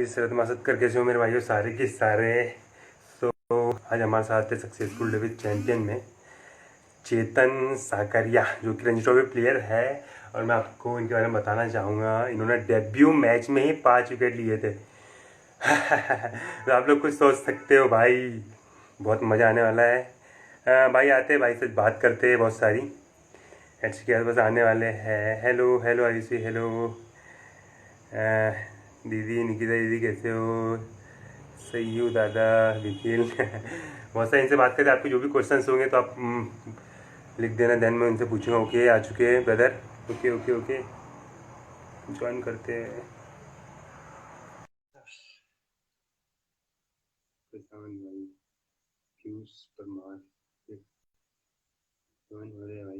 जी sir तुम्हारा सत्कार कैसे हो मेरे भाइयों सारे के सारे। तो आज हमारे साथ है सक्सेसफुल डेविड चैंपियन में चेतन साकरिया जो कि रणजी ट्रॉफी प्लेयर है। और मैं आपको इनके बारे में बताना चाहूँगा, इन्होंने डेब्यू मैच में ही 5 विकेट लिए थे। तो आप लोग कुछ सोच सकते हो भाई, बहुत मज़ा आने वाला है। भाई आते हैं, भाई से बात करते हैं बहुत सारी। एच के बस आने वाले हैं। हेलो हेलो आयुषी, हेलो दीदी निकिता दीदी कैसे हो। सही हूँ दादा निखिल। बहुत सारे इनसे बात करते हैं। आपके जो भी क्वेश्चंस होंगे तो आप लिख देना, देन मैं उनसे पूछूंगा। ओके आ चुके हैं brother. Okay okay okay join करते हैं। किसान भाई पीयूष परमार ज्वाइन हो रहे हैं भाई।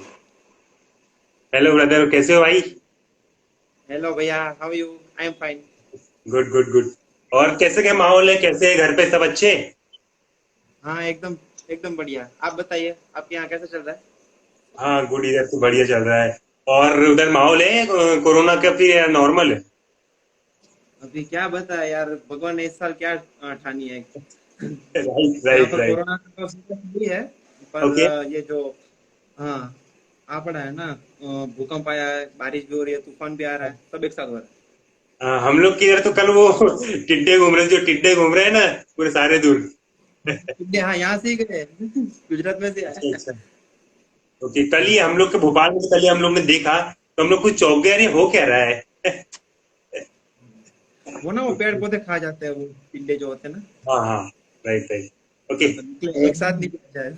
हेलो ब्रदर कैसे हो भाई। हेलो भैया, how you? I am fine. Good good good. और कैसे क्या माहौल है, कैसे है घर पे सब अच्छे। हाँ, एकदम एकदम बढ़िया। आप बताइए, आपके यहाँ कैसा चल रहा है? हाँ गुड, इधर तो बढ़िया चल रहा है। और उधर माहौल है कोरोना का फिर नॉर्मल है। अभी क्या बताया यार, भगवान ने इस साल क्या ठानी है। राइट यहाँ राइट पर राइट। कोरोना का सिचुएशन भी है, पर ओके। ये जो हाँ आ पड़ा है ना, भूकंप आया है, बारिश भी हो रही है, तूफान भी आ रहा है, सब एक साथ हो रहा हम लोग की इधर तो कल वो टिड्डे घूम रहे, जो टिड्डे घूम रहे हैं ना पूरे सारे दूर। है। हाँ, यहाँ से ही गए। गुजरात में से अच्छा आया। अच्छा। ओके, कल ही हम लोग के भोपाल में, कल ही हम लोग ने देखा तो हम लोग कुछ चौंक गए, अरे हो क्या रहा है। वो ना, वो पेड़ पौधे खा जाते हैं, वो टिड्डे जो होते हैं ना। हाँ हाँ। Right right. ओके। तो निकले एक साथ निकल जाए।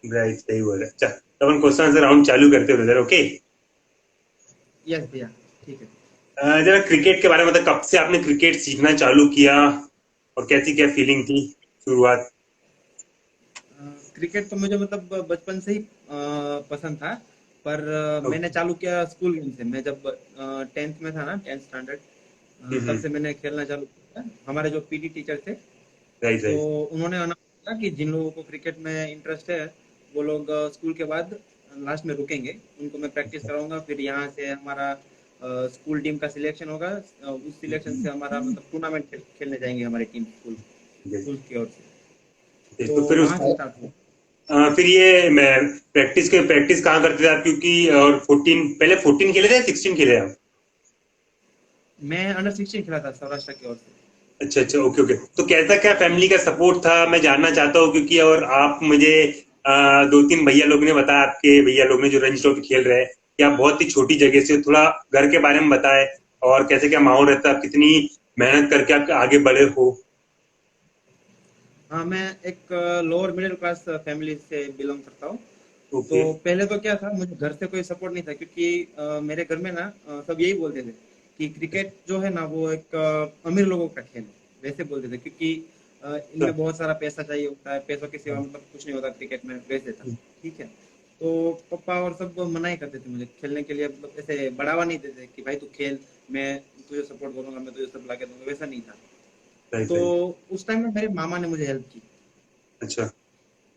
राइट, सही बोल रहे हैं। अच्छा तो अपन क्वेश्चन आंसर राउंड चालू करते हैं ब्रदर। ओके। यस भैया, ठीक है। जरा क्रिकेट के बारे में, मतलब कब से आपने क्रिकेट सीखना चालू किया और कैसी क्या फीलिंग थी शुरुआत। क्रिकेट तो मुझे मतलब बचपन से ही पसंद था। पर मैंने ओके। चालू किया स्कूल गेम से। मैं जब 10th में था ना, 10th स्टैंडर्ड, तब से मैंने खेलना चालू किया। हमारे जो पीटी टीचर थे, राइट तो राइट। उन्होंने अनाउंस किया कि जिन लोगों को क्रिकेट में इंटरेस्ट है, वो लोग स्कूल के बाद लास्ट में रुकेंगे, उनको मैं प्रैक्टिस कराऊंगा। फिर यहाँ से हमारा स्कूल टीम का सिलेक्शन होगा। उस सिलेक्शन से हमारा मतलब टूर्नामेंट खेलने जाएंगे हमारी टीम, स्कूल की ओर से। तो तो फिर उस वहां से स्टार्ट हुआ। फिर ये मैं प्रैक्टिस कहाँ करते थे आप, क्योंकि और 14 पहले 14 खेले थे, 16 खेले आप। मैं अंडर 16 खेला था सौराष्ट्र की ओर से। अच्छा अच्छा, ओके ओके। तो कैसा क्या फैमिली का सपोर्ट था, मैं जानना चाहता हूँ, क्योंकि और आप मुझे 2-3 भैया लोग ने बताया, आपके भैया लोग ने जो रंजी ट्रॉफी खेल रहे हैं, कि आप बहुत ही छोटी जगह से, थोड़ा घर के बारे में बताएं और कैसे क्या माहौल रहता है, आप कितनी मेहनत करके आप आगे बढ़े हो। हाँ, मैं एक लोअर मिडिल क्लास फैमिली से बिलोंग करता हूँ। ओके। तो पहले तो क्या था, मुझे घर से कोई सपोर्ट नहीं था, क्योंकि मेरे घर में ना सब यही बोलते थे कि क्रिकेट जो है ना, वो एक अमीर लोगों का खेल है, वैसे बोलते थे। क्योंकि अच्छा। इनमें बहुत सारा पैसा चाहिए होता है, पैसों के सिवा मतलब कुछ नहीं होता क्रिकेट में, वैसे था। ठीक है। तो पापा और सब मना ही करते थे मुझे खेलने के लिए, मतलब ऐसे बढ़ावा नहीं देते कि भाई तू खेल, मैं तुझे सपोर्ट करूंगा, मैं तुझे सब ला के दूंगा, वैसा नहीं था। राइट तो राइट। उस टाइम में मेरे मामा ने मुझे हेल्प की। अच्छा।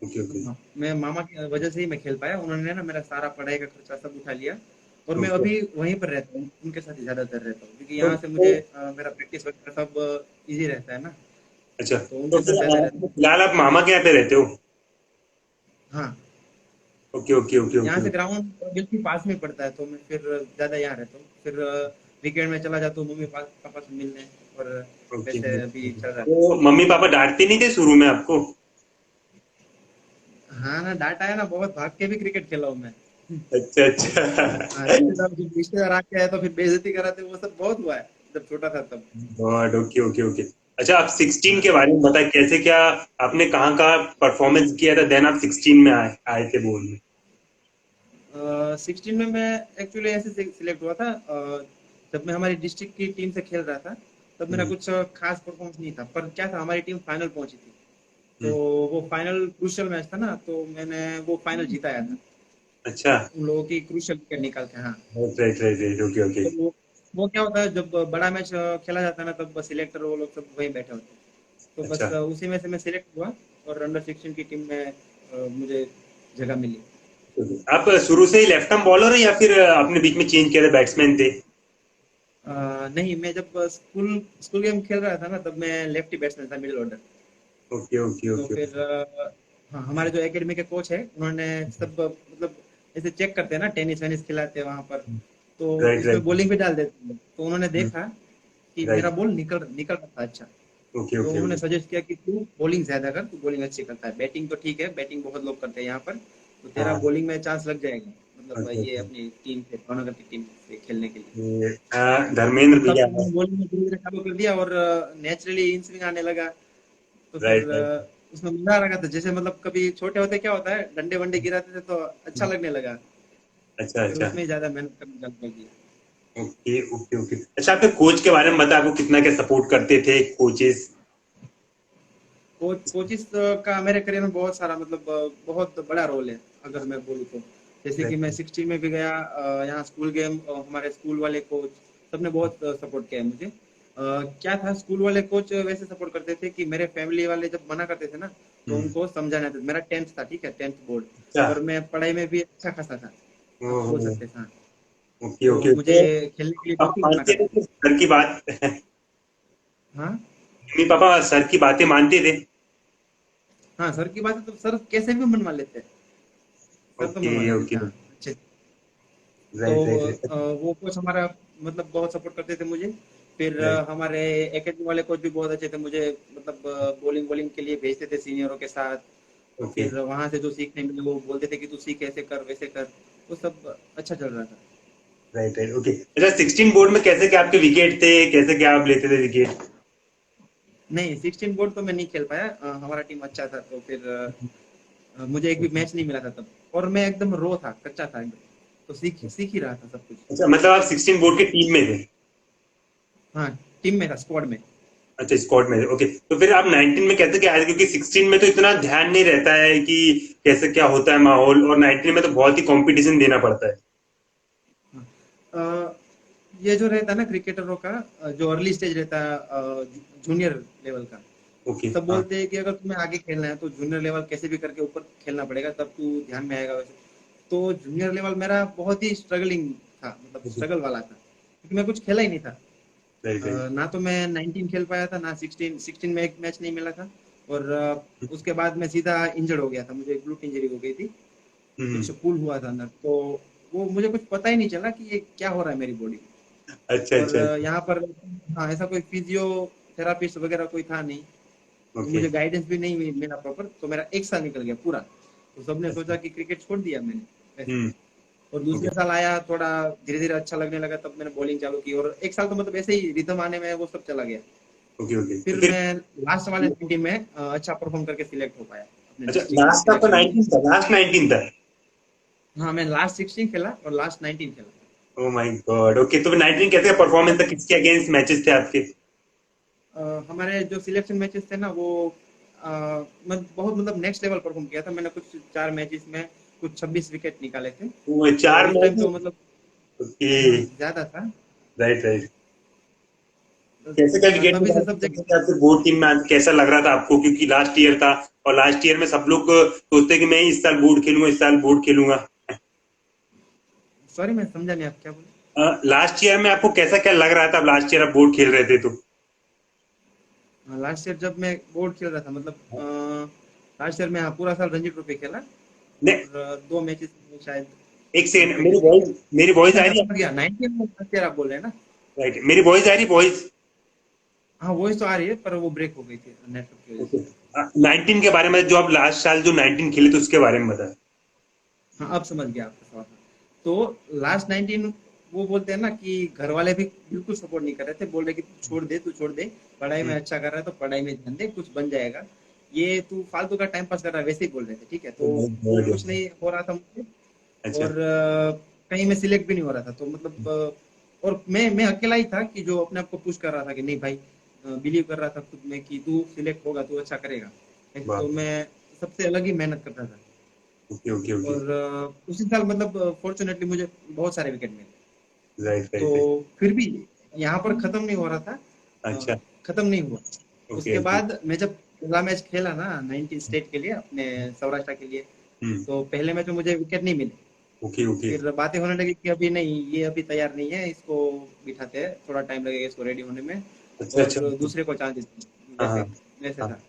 Okay okay. हाँ, मैं मामा की वजह से ही मैं खेल पाया। उन्होंने ना मेरा सारा पढ़ाई का खर्चा सब उठा लिया। और मैं ओके। अभी वहीं पर रहता हूँ, उनके साथ ही ज्यादातर रहता हूँ, क्योंकि यहाँ से तो मुझे मेरा प्रैक्टिस वगैरह सब इजी रहता है ना। अच्छा, तो तो उनके साथ फिर ज्यादा रहता हूँ। फिलहाल आप मामा के यहाँ पे रहते हो। हाँ, ओके ओके ओके यहाँ ओके। से ग्राउंड बिल्कुल पास में पड़ता है, तो मैं फिर ज्यादा यहाँ रहता हूँ। फिर वीकेंड में चला जाता हूँ मम्मी पापा से मिलने। और ओके। वैसे अभी चल रहा तो मम्मी पापा डांटते नहीं थे शुरू में आपको। है। हाँ ना, डांटा है ना, बहुत भाग के भी क्रिकेट खेला हूँ मैं। अच्छा अच्छा। हाँ, रिश्तेदार आके आए तो फिर बेइज्जती कराते, वो सब बहुत हुआ है जब छोटा था तब। God, okay okay okay. अच्छा, आप 16 के हाँ, बारे में बताएं, कैसे क्या आपने कहाँ कहाँ परफॉर्मेंस किया था, देन आप 16 में आए आए थे बोल में। 16 में मैं एक्चुअली ऐसे सिलेक्ट हुआ था। जब मैं हमारी डिस्ट्रिक्ट की टीम से खेल रहा था, तब मेरा हम्म, कुछ खास परफॉर्मेंस नहीं था। पर क्या था, हमारी टीम फाइनल पहुंची थी। तो हम्म, वो फाइनल क्रूशियल मैच था ना, तो मैंने वो फाइनल जीताया था। अच्छा। उन लोगों की क्रूशियल विकेट निकाल के। हाँ। Right right right right, okay okay. तो वो क्या होता है, जब बड़ा मैच खेला जाता है ना, तब सिलेक्टर वो लोग सब वहीं बैठे होते हैं। तो बस अच्छा। उसी में से मैं सिलेक्ट हुआ। और अंडर 16 की टीम में मुझे जगह मिली। आप शुरू से ही लेफ्ट आर्म बॉलर है या फिर आपने बीच में चेंज किया था, बैट्समैन थे। नहीं, मैं जब स्कूल स्कूल गेम खेल रहा था ना, तब मैं लेफ्टी बैट्समैन था, मिडिल ऑर्डर। ओके ओके तो ओके। फिर हाँ, हमारे जो एकेडमी के कोच है, उन्होंने सब मतलब ऐसे चेक करते हैं ना, टेनिस वेनिस खिलाते हैं वहां पर, तो राइट उसमें राइट। बॉलिंग भी डाल देते हैं। तो उन्होंने देखा कि मेरा राइट। बॉल निकल निकल रहा था अच्छा। ओके तो ओके उन्होंने ओके। सजेस्ट किया कि तू बॉलिंग ज्यादा कर, तू बॉलिंग अच्छी करता है, बैटिंग तो ठीक है, बैटिंग बहुत लोग करते हैं यहाँ पर, तो तेरा हाँ। बॉलिंग में चांस लग जाएगा, मतलब ओके ये ओके। अपनी टीम से, भावनगर की टीम से खेलने के लिए। धर्मेंद्र तो तब भैया। से मैंने बॉलिंग में धीरे धीरे चालू कर दिया, और नेचुरली इन स्विंग आने लगा। तो फिर राइट राइट। उसमें मजा आ रहा था, जैसे मतलब कभी छोटे होते क्या होता है, डंडे वंडे गिराते थे तो अच्छा लगने लगा। अच्छा फिर अच्छा। उसमें ही ज्यादा मेहनत करना चालू कर दिया। Okay okay okay. अच्छा, आपके कोच के बारे में बता, आपको कितना क्या सपोर्ट करते थे कोचेस? कोचिस का मेरे करियर में बहुत सारा मतलब बहुत बड़ा रोल है, अगर मैं बोलूँ तो। जैसे कि मैं 16 में भी गया, यहाँ स्कूल गेम, हमारे स्कूल वाले कोच सबने बहुत सपोर्ट किया है मुझे। क्या था, स्कूल वाले कोच वैसे सपोर्ट करते थे कि मेरे फैमिली वाले जब मना करते थे ना, तो उनको समझाना था। मेरा 10th था, ठीक है, 10th बोर्ड, अच्छा। और मैं पढ़ाई में भी अच्छा खासा था, आप बोल ओके सकते हैं, हाँ। तो ओके मुझे तो खेलने के लिए पापा बिल्कुल मना मानते करते थे थे। सर की बात? हाँ मम्मी पापा सर की बातें मानते थे? हाँ, सर की बात है तो सर कैसे भी मनवा लेते हैं, सर तो ओके मनवा लेते थे, ओके। हाँ, अच्छे। तो राइट राइट राइट। वो कोच हमारा मतलब बहुत सपोर्ट करते थे मुझे। फिर राइट। हमारे एकेडमी वाले कोच भी बहुत अच्छे थे, मुझे मतलब बॉलिंग बॉलिंग के लिए भेजते थे सीनियरों के साथ। तो ओके। फिर वहां से जो सीखने मिले, वो बोलते थे कि तू सीख, ऐसे कर वैसे कर, वो सब अच्छा चल रहा था। Right right okay. अच्छा, 16 बोर्ड में कैसे क्या आपके विकेट थे, कैसे क्या आप लेते थे विकेट? नहीं, 16 बोर्ड तो मैं नहीं खेल पाया, हमारा टीम अच्छा था, तो फिर मुझे एक भी मैच नहीं मिला था तब, और मैं एकदम रो था, कच्चा था एकदम, तो सीख सीख ही रहा था सब कुछ। अच्छा, मतलब आप 16 बोर्ड के टीम में थे? हाँ, टीम में था, स्क्वाड में। अच्छा, स्क्वाड में थे, ओके। तो फिर आप 19 में कैसे क्या आए थे? क्योंकि 16 में तो इतना ध्यान नहीं रहता है कि कैसे क्या होता है माहौल, और 19 में तो बहुत ही कंपटीशन देना पड़ता है। हाँ। ये जो रहता है ना क्रिकेटरों का, जो अर्ली स्टेज रहता है, जूनियर लेवल का, ओके। सब हाँ। बोलते हैं कि अगर तुम्हें आगे खेलना है तो जूनियर लेवल कैसे भी करके ऊपर खेलना पड़ेगा, तब तू ध्यान में आएगा वैसे। तो जूनियर लेवल मेरा बहुत ही स्ट्रगलिंग था, मतलब ओके। स्ट्रगल वाला था, क्योंकि मैं कुछ खेला ही नहीं था। Right right. ना तो मैं 19 खेल पाया था, ना 16 में एक मैच नहीं मिला था। और उसके बाद मैं सीधा इंजर्ड हो गया था, मुझे ग्लूट इंजरी हो गई थी, हम्म। कुछ पुल हुआ था अंदर, तो वो मुझे कुछ पता ही नहीं चला कि ये क्या हो रहा है मेरी बॉडी में। अच्छा और अच्छा अच्छा। यहाँ पर, हाँ, ऐसा कोई फिजियोथेरापिस्ट वगैरह कोई था नहीं, तो ओके। मुझे गाइडेंस भी नहीं मिला प्रॉपर, तो मेरा एक साल निकल गया पूरा। तो सबने सोचा कि क्रिकेट छोड़ दिया मैंने ऐसे। हम्म। और ओके दूसरे साल आया, थोड़ा धीरे धीरे अच्छा लगने लगा, तब मैंने बॉलिंग चालू की, और एक साल तो मतलब ऐसे ही रिदम आने में वो सब चला गया। Okay okay. तो फिर फिर मैं लास्ट वाले 90 में अच्छा परफॉर्म करके सिलेक्ट हो पाया अपने अच्छा, डिस्ट्रिक्ट में, लास्ट का तो सिलेक्शन में। 19 था, लास्ट 19 था? हाँ, मैं लास्ट 16 खेला और लास्ट 19 खेला। Oh my God. ओके, तो फिर 19 कैसे परफॉर्मेंस था, किसके अगेंस्ट मैचेस थे आपके? हमारे जो सिलेक्शन मैचेस थे ना, वो मैं बहुत मतलब नेक्स्ट लेवल परफॉर्म किया था। मैंने कुछ 4 मैचेस में कुछ 26 विकेट निकाले थे। वो तो 4 उस टाइम मैच? तो मतलब, ओके। हाँ, ज्यादा था। Right right. कैसे क्या विकेट तभी निकाले से थे, सब कैसे जगह। क्या आपके बोर्ड टीम में कैसा लग रहा था आपको? क्योंकि लास्ट ईयर था, और लास्ट ईयर में सब लोग सोचते हैं कि मैं इस साल बोर्ड खेलूंगा, इस साल बोर्ड खेलूंगा। सॉरी, मैं समझा नहीं आप क्या बोले। लास्ट ईयर में आपको कैसा क्या लग रहा था? लास्ट ईयर आप बोर्ड खेल रहे थे तो? लास्ट ईयर जब मैं बोर्ड खेल रहा था, मतलब लास्ट ईयर में, हाँ, पूरा साल रणजी ट्रॉफी खेला, नहीं, और 2 मैचेस में शायद एक सेकंड, मेरी प्रैक्टिस की थी। वॉइस, मेरी वॉइस अच्छा आ अच्छा, रही है? समझ गया, 19 में लास्ट ईयर आप बोल रहे हैं ना। राइट, मेरी वॉइस आ रही है, वॉइस? हाँ, वॉइस तो आ रही है, पर वो ब्रेक हो गई थी नेटवर्क की वजह ओके। से। 19 के बारे में, जो आप लास्ट साल जो 19 खेले थे उसके बारे में बता। हाँ, अब समझ गया आपका सवाल। तो लास्ट 19, वो बोलते हैं ना कि घर वाले भी बिल्कुल सपोर्ट नहीं कर रहे थे, बोल रहे कि तू छोड़ दे, तू छोड़ दे, पढ़ाई में अच्छा कर रहा है तो पढ़ाई में ध्यान दे, कुछ बन जाएगा, ये तू फालतू का टाइम पास कर रहा है, वैसे ही बोल रहे थे, ठीक है। तो वो कुछ नहीं हो रहा था मुझे, अच्छा। और कहीं में सिलेक्ट भी नहीं हो रहा था, तो मतलब और मैं अकेला ही था कि जो अपने आप को पुश कर रहा था कि नहीं भाई, बिलीव कर रहा था खुद में कि तू सिलेक्ट होगा, तू अच्छा करेगा ऐसे। वाह। तो मैं सबसे अलग ही मेहनत करता था। Okay okay okay. और उसी साल मतलब फॉर्चुनेटली मुझे बहुत सारे विकेट मिले। राइट तो राइट राइट। फिर भी यहाँ पर खत्म नहीं हो रहा था, अच्छा। खत्म नहीं हुआ। ओके उसके ओके। बाद मैं जब पहला मैच खेला ना 19 स्टेट के लिए, अपने सौराष्ट्र के लिए, हम्म। तो पहले मैच में मुझे विकेट नहीं मिले। Okay okay. फिर बातें होने लगी कि अभी नहीं, ये अभी तैयार नहीं है, इसको बिठाते हैं, थोड़ा टाइम लगेगा इसको रेडी होने में, अच्छा और अच्छा। दूसरे को चांस देते हैं। हाँ हाँ वैसे वैसे हाँ। था।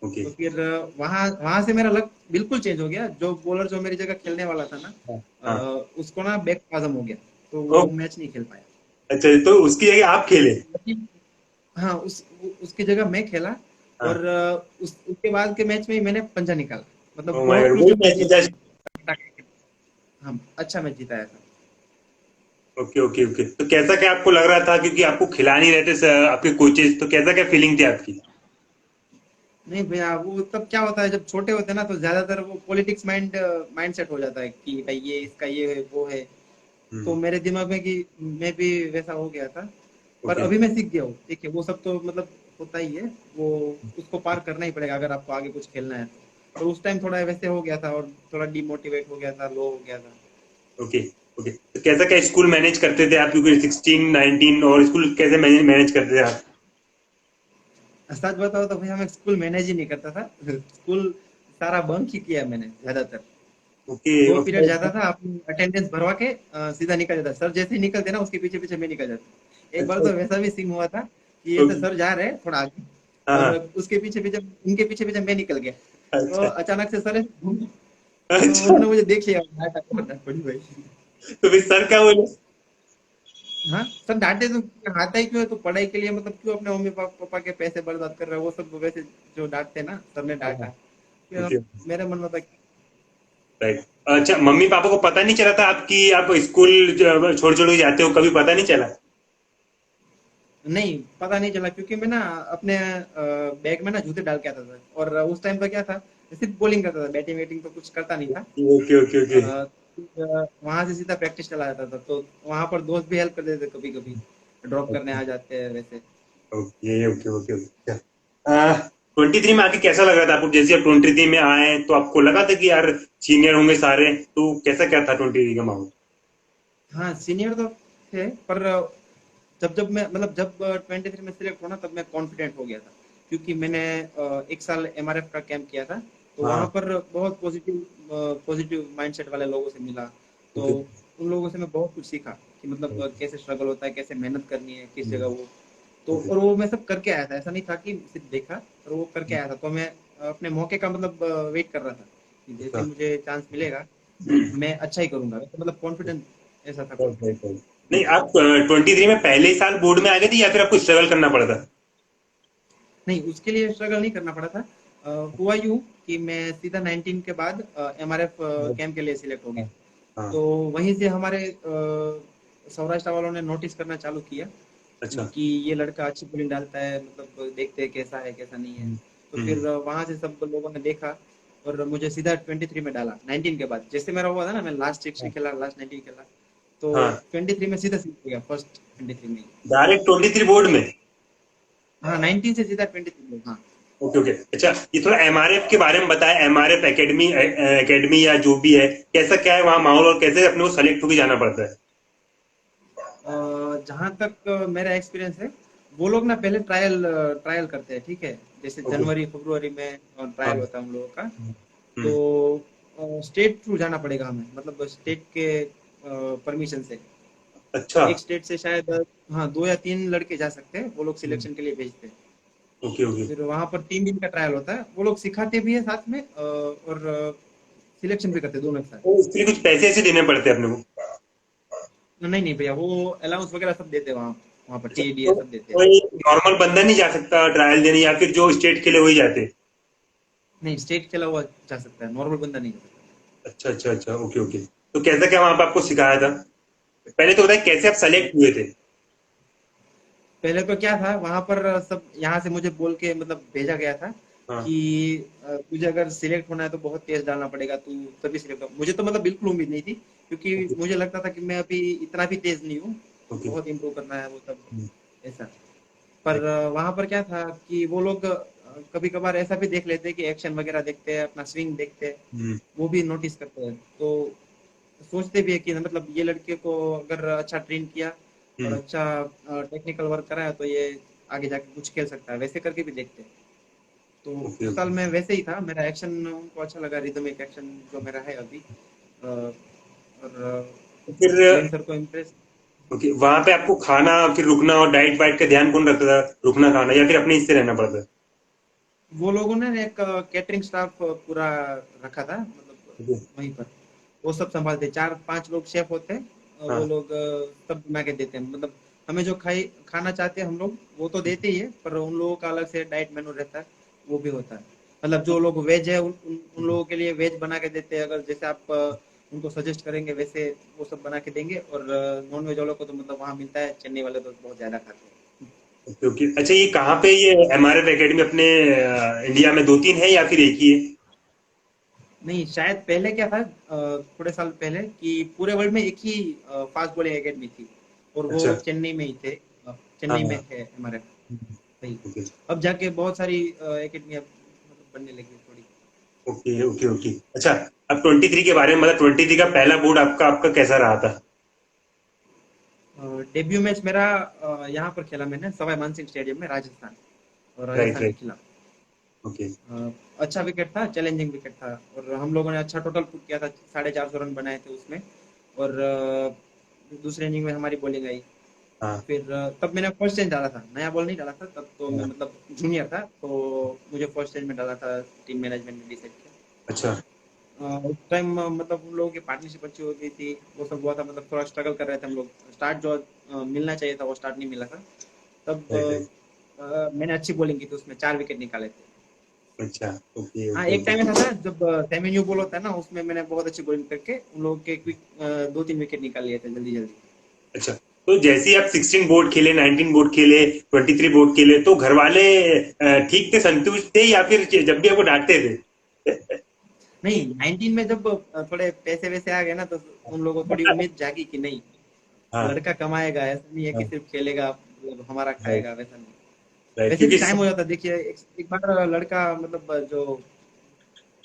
ओके। तो फिर वहां वहां से मेरा लक बिल्कुल चेंज हो गया। जो बॉलर जो मेरी जगह खेलने वाला था ना, हाँ हाँ। उसको ना बैक स्पाज्म हो गया, तो ओ, वो मैच नहीं खेल पाया। अच्छा तो उसकी जगह आप खेले। लेकिन हाँ, उसकी जगह मैं खेला, हाँ। और उसके बाद के मैच में ही मैंने पंजा निकाला, मतलब ओ माय बहुत गॉड, वही क्रूशियल मैच मैच जीता। जीता। हाँ, अच्छा मैच जिताया था। Okay okay okay. तो कैसा क्या आपको लग रहा था, क्योंकि आपको खिला नहीं रहे थे आपके कोचेस, तो कैसा क्या फीलिंग थी आपकी? नहीं भैया, वो तब क्या होता है, जब छोटे होते हैं ना, तो ज्यादातर वो पॉलिटिक्स माइंड सेट हो जाता है कि भाई ये इसका ये है वो है। तो हम्म। मेरे दिमाग में कि मैं भी वैसा हो गया था। पर ओके। अभी मैं सीख गया हूँ, ठीक है, वो सब तो मतलब होता ही है। वो उसको पार करना ही पड़ेगा अगर आपको आगे कुछ खेलना है तो। पर उस टाइम थोड़ा वैसे हो गया था, और थोड़ा डिमोटिवेट हो गया था, लो हो गया था। Okay okay. तो कैसा क्या स्कूल मैनेज करते थे आप, क्योंकि 16 19 और स्कूल कैसे मैनेज मैनेज करते थे आप? सच बताओ तो भैया, मैं स्कूल मैनेज ही नहीं करता था। स्कूल सारा बंक ही किया मैंने ज्यादातर। ओके। 2 पीरियड जाता था, अपनी अटेंडेंस भरवा के सीधा निकल जाता। सर जैसे ही निकलते ना, उसके पीछे पीछे मैं निकल जाता। एक बार अच्छा। तो वैसा भी सीन हुआ था कि ऐसे ओके। सर जा रहे हैं थोड़ा आगे, हाँ और हाँ। उसके पीछे पीछे, उनके पीछे पीछे मैं निकल गया। तो अच्छा अचानक से सर ऐसे घूम, तो अच्छा। उन्होंने मुझे देख लिया, डांट पड़ी भाई। तो फिर सर क्या बोले? हाँ, सर डांटे तो, आता ही क्यों है तो पढ़ाई के लिए, मतलब क्यों अपने मम्मी पापा के पैसे बर्बाद कर रहा है, वो सब वैसे जो डांटते ना, सर ने हाँ डांटा। हाँ। फिर ओके। मेरे मन में था कि राइट। अच्छा, मम्मी पापा को पता नहीं चला था आपकी आप स्कूल छोड़ छोड़ के जाते हो, कभी पता नहीं चला? नहीं, पता नहीं चला, क्योंकि मैं ना अपने बैग में ना जूते डाल के आता था, और उस टाइम पर क्या था, सिर्फ बॉलिंग करता था, बैटिंग वेटिंग तो कुछ करता नहीं था। Okay okay okay. वहां से सीधा प्रैक्टिस चला जाता था, तो वहां पर दोस्त भी हेल्प कर देते थे, कभी कभी ड्रॉप करने आ जाते हैं वैसे। Okay okay okay okay. 23 में आके कैसा लग रहा था आपको? जैसे आप 23 में आए तो आपको लगा था कि यार सीनियर होंगे सारे, तो कैसा क्या था 23 का माहौल? हाँ, सीनियर तो थे, पर जब जब मैं मतलब जब 23 में सिलेक्ट हुआ ना, तब मैं कॉन्फिडेंट हो गया था, क्योंकि मैंने 1 साल एमआरएफ का कैंप किया था। तो वहां हाँ। पर बहुत पॉजिटिव माइंडसेट वाले लोगों से मिला। तो ओके। उन लोगों से मैं बहुत कुछ सीखा कि मतलब कैसे स्ट्रगल होता है, कैसे मेहनत करनी है, किस जगह वो। तो ओके। और वो मैं सब करके आया था, ऐसा नहीं था कि सिर्फ देखा, पर वो करके आया था। तो मैं अपने मौके का मतलब वेट कर रहा था कि जैसे अच्छा। ही मुझे चांस मिलेगा, मैं अच्छा ही करूंगा, तो मतलब कॉन्फिडेंस, ऐसा था राइट राइट कॉन्फिडेंस। राइट। नहीं, आप 23 में पहले ही साल बोर्ड में आ गए थे या फिर आपको स्ट्रगल करना पड़ा था? नहीं, उसके लिए स्ट्रगल नहीं करना पड़ा था। हुआ यूं कि मैं सीधा 19 के बाद एमआरएफ कैंप के लिए सिलेक्ट हो गया। हाँ हाँ। तो वहीं से हमारे सौराष्ट्र वालों ने नोटिस करना चालू किया अच्छा। कि ये लड़का अच्छी बॉलिंग डालता है, मतलब देखते हैं कैसा है कैसा नहीं है। हम्म, तो हम्म, फिर वहां से सब लोगों ने देखा, और मुझे सीधा 23 में डाला। 19 के बाद जैसे मेरा हुआ था ना, मैं लास्ट 16 खेला, लास्ट 19 खेला, तो हाँ। 23 में सीधा सीख गया, फर्स्ट 23 में। डायरेक्ट 23 बोर्ड में? हाँ, 19 से सीधा 23 में। हाँ। Okay okay. अच्छा, ये थोड़ा एमआरएफ के बारे में बताएं, एमआरएफ एकेडमी एकेडमी या जो भी है, कैसा क्या है वहाँ माहौल और कैसे अपने को सेलेक्ट होकर जाना पड़ता है? जहाँ तक मेरा एक्सपीरियंस है, वो लोग ना पहले ट्रायल ट्रायल करते हैं, ठीक है। जैसे ओके। जनवरी फरवरी में हाँ। ट्रायल होता है हम लोगों का। हम्म। तो स्टेट थ्रू जाना पड़ेगा हमें, मतलब स्टेट के परमिशन से। अच्छा। एक स्टेट से शायद हाँ 2 या 3 लड़के जा सकते हैं, वो लोग हम्म, सिलेक्शन के लिए भेजते हैं। Okay okay. फिर वहां पर 3 दिन का ट्रायल होता है, वो लोग सिखाते भी है साथ में, और सिलेक्शन भी करते हैं, दोनों एक साथ। तो इसके लिए कुछ पैसे ऐसे देने पड़ते हैं अपने को? नहीं नहीं भैया, वो अलाउंस वगैरह सब देते हैं, वहाँ वहाँ पर अच्छा, टीएडीए तो सब देते हैं। कोई नॉर्मल बंदा नहीं जा सकता ट्रायल देने, या फिर जो स्टेट के लिए वही जाते? नहीं, स्टेट खेला हुआ जा सकता है, नॉर्मल बंदा नहीं जा सकता। अच्छा अच्छा अच्छा। Okay okay. तो कैसा क्या वहां पे आपको सिखाया था? पहले तो बताए कैसे आप सेलेक्ट हुए थे? पहले तो क्या था, वहां पर सब यहाँ से मुझे बोल के मतलब भेजा गया था हाँ। कि तुझे अगर सिलेक्ट होना है तो बहुत तेज डालना पड़ेगा, तू तभी सिलेक्ट हो। मुझे तो मतलब बिल्कुल उम्मीद नहीं थी, क्योंकि ओके मुझे लगता था कि मैं अभी इतना भी तेज नहीं हूँ, ओके। बहुत इम्प्रूव करना है वो सब, हम्म, ऐसा। पर वहां पर क्या था कि वो लोग कभी कभार ऐसा भी देख लेते हैं कि एक्शन वगैरह देखते हैं, अपना स्विंग देखते हैं, हम्म, वो भी नोटिस करते हैं। तो सोचते भी है कि मतलब ये लड़के को अगर अच्छा ट्रेन किया और हम्म, अच्छा टेक्निकल वर्क कराया, तो ये आगे जाके कुछ खेल सकता है, वैसे करके भी देखते हैं। तो ओके उस साल ओके। मैं वैसे ही था, मेरा एक्शन उनको अच्छा लगा, रिदमिक एक्शन जो मेरा है अभी। और फिर सीएम सर को इम्प्रेस। ओके, वहां पे आपको खाना फिर रुकना और डाइट वाइट का ध्यान कौन रखता था, रुकना खाना, या फिर अपने हिस्से रहना पड़ता था? वो लोगों ने एक कैटरिंग स्टाफ पूरा रखा था, मतलब ओके। वहीं पर वो सब संभालते, 4-5 लोग शेफ होते हैं। वो हाँ। लोग सब बना के देते हैं, मतलब हमें जो खाई खाना चाहते हैं हम लोग वो तो देते ही है, पर उन लोगों का अलग से डाइट मेनू रहता है, वो भी होता है। मतलब जो लोग वेज है उन लोगों के लिए वेज बना के देते हैं, अगर जैसे आप उनको सजेस्ट करेंगे वैसे वो सब बना के देंगे। और नॉन वेज वालों को तो मतलब वहाँ मिलता है, चेन्नई वाले तो बहुत ज्यादा खाते हैं। Okay okay. अच्छा, ये कहाँ पे, ये एमआरएफ एकेडमी अपने इंडिया में दो तीन है या फिर एक ही है? नहीं, शायद पहले क्या था, थोड़े साल पहले कि पूरे वर्ल्ड में एक ही फास्ट बॉलिंग एकेडमी थी, और वो अच्छा। चेन्नई में ही थे। हाँ चेन्नई में हाँ। है हमारे भाई। ओके अब जाके बहुत सारी एकेडमी अब मतलब बनने लगी थोड़ी। Okay okay okay. अच्छा, अब 23 के बारे में, मतलब 23 का पहला बोर्ड आपका आपका कैसा रहा था? डेब्यू मैच मेरा यहाँ पर खेला मैंने, सवाई मानसिंह स्टेडियम में, राजस्थान, और राइट राजस्थान के राइट। खिलाफ। ओके। अच्छा विकेट था, चैलेंजिंग विकेट था, और हम लोगों ने अच्छा टोटल पुट किया था, 450 रन बनाए थे उसमें। और दूसरे इनिंग में हमारी बॉलिंग आई। हाँ फिर तब मैंने फर्स्ट चेंज डाला था, नया बॉल नहीं डाला था तब, तो मैं हाँ। मतलब जूनियर था, तो मुझे फर्स्ट चेंज में डाला था, टीम मैनेजमेंट ने डिसाइड किया। अच्छा। उस टाइम मतलब उन लोगों की पार्टनरशिप अच्छी हो गई थी, वो सब हुआ था, मतलब थोड़ा स्ट्रगल कर रहे थे हम लोग। स्टार्ट जो मिलना चाहिए था वो स्टार्ट नहीं मिला था तब। Right right. मैंने अच्छी बॉलिंग की थी, उसमें 4 विकेट निकाले थे। अच्छा। ओके हाँ, ओके एक टाइम ओके। ऐसा था जब सेमी न्यू बॉल होता है ना, उसमें मैंने बहुत अच्छी बॉलिंग करके उन लोगों के क्विक 2-3 विकेट निकाल लिए थे जल्दी जल्दी। अच्छा, तो जैसे ही आप 16 बोर्ड खेले, 19 बोर्ड खेले, 23 बोर्ड खेले, तो घर वाले ठीक थे, संतुष्ट थे, या फिर जब भी आपको डांटते थे? नहीं, 19 में जब थोड़े पैसे वैसे आ गए ना, तो उन लोगों को थोड़ी उम्मीद जागी कि नहीं, हाँ लड़का कमाएगा, ऐसा नहीं है कि हाँ। सिर्फ खेलेगा मतलब हमारा राइट खाएगा, वैसा नहीं। राइट, वैसे भी क्योंकि टाइम हो जाता है, देखिए एक बार लड़का मतलब जो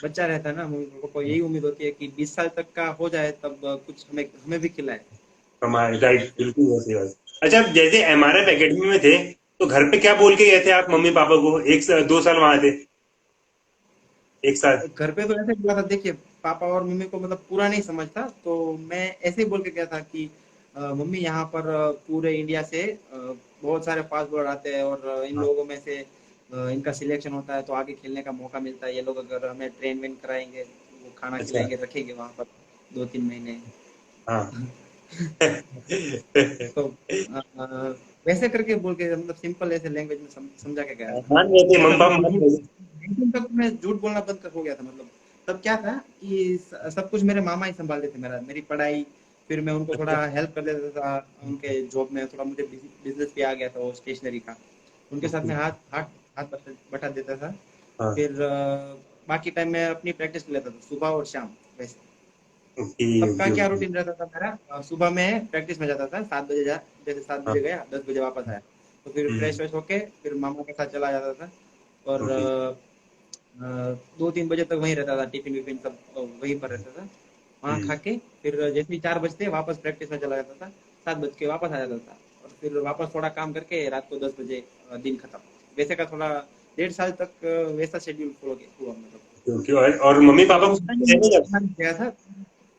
बच्चा रहता है ना, हम लोगों को यही उम्मीद होती है कि 20 साल तक का हो जाए तब कुछ हमें हमें भी खिलाए। हमारे, राइट, बिल्कुल वैसी बात। अच्छा, आप जैसे एमआरएफ एकेडमी में थे, तो घर पे क्या बोल के गए थे आप मम्मी पापा को? 1 2 साल वहां थे, 1 साल? घर पे तो ऐसे बोला था, देखिए पापा और मम्मी को मतलब पूरा नहीं समझता, तो मैं ऐसे ही बोल के गया था कि मम्मी यहाँ पर पूरे इंडिया से बहुत सारे फास्ट बॉलर आते हैं, और इन हाँ लोगों में से इनका सिलेक्शन होता है तो आगे खेलने का मौका मिलता है। ये लोग अगर हमें ट्रेन वेन कराएंगे, वो खाना अच्छा। खिलाएंगे, रखेंगे वहां पर 2-3 महीने। हाँ। तो वैसे करके बोल के मतलब सिंपल ऐसे लैंग्वेज में समझा के गया था। मान गए थे ऐसा मम्मी कुछ पापा, मान झूठ, गए थे। 19 तक मैं झूठ बोलना बंद कर हो गया था, मतलब तब क्या था कि सब कुछ मेरे मामा ही संभालते थे, मेरी पढ़ाई। फिर मैं उनको थोड़ा हेल्प कर देता था उनके जॉब में, थोड़ा मुझे बिजनेस भी आ गया था वो स्टेशनरी का, उनके साथ ओके। में हाथ हाथ हाथ बटा देता था। हाँ। फिर बाकी टाइम मैं अपनी प्रैक्टिस कर लेता था, सुबह और शाम वैसे। ओके तब का ओके क्या ओके। रूटीन रहता था मेरा, सुबह में प्रैक्टिस में जाता था 7 बजे, जैसे 7 बजे हाँ। गया, 10 बजे वापस आया, तो फिर फ्रेश व्रेश होके फिर मामा के साथ चला जाता था। और ओके। 2-3 बजे तक वहीं रहता था, टिफिन विफिन सब वहीं पर रहता था, वहाँ खा के फिर जैसे ही 4 बजते वापस प्रैक्टिस में चला जाता था, 7 बज के वापस आ जाता था, और फिर वापस थोड़ा काम करके रात को 10 बजे दिन खत्म। वैसे का थोड़ा 1.5 साल तक वैसा शेड्यूल फॉलो हुआ मतलब। ओके। और मम्मी तो पापा को उस टाइम समझाने मुझे का? समझ गया था,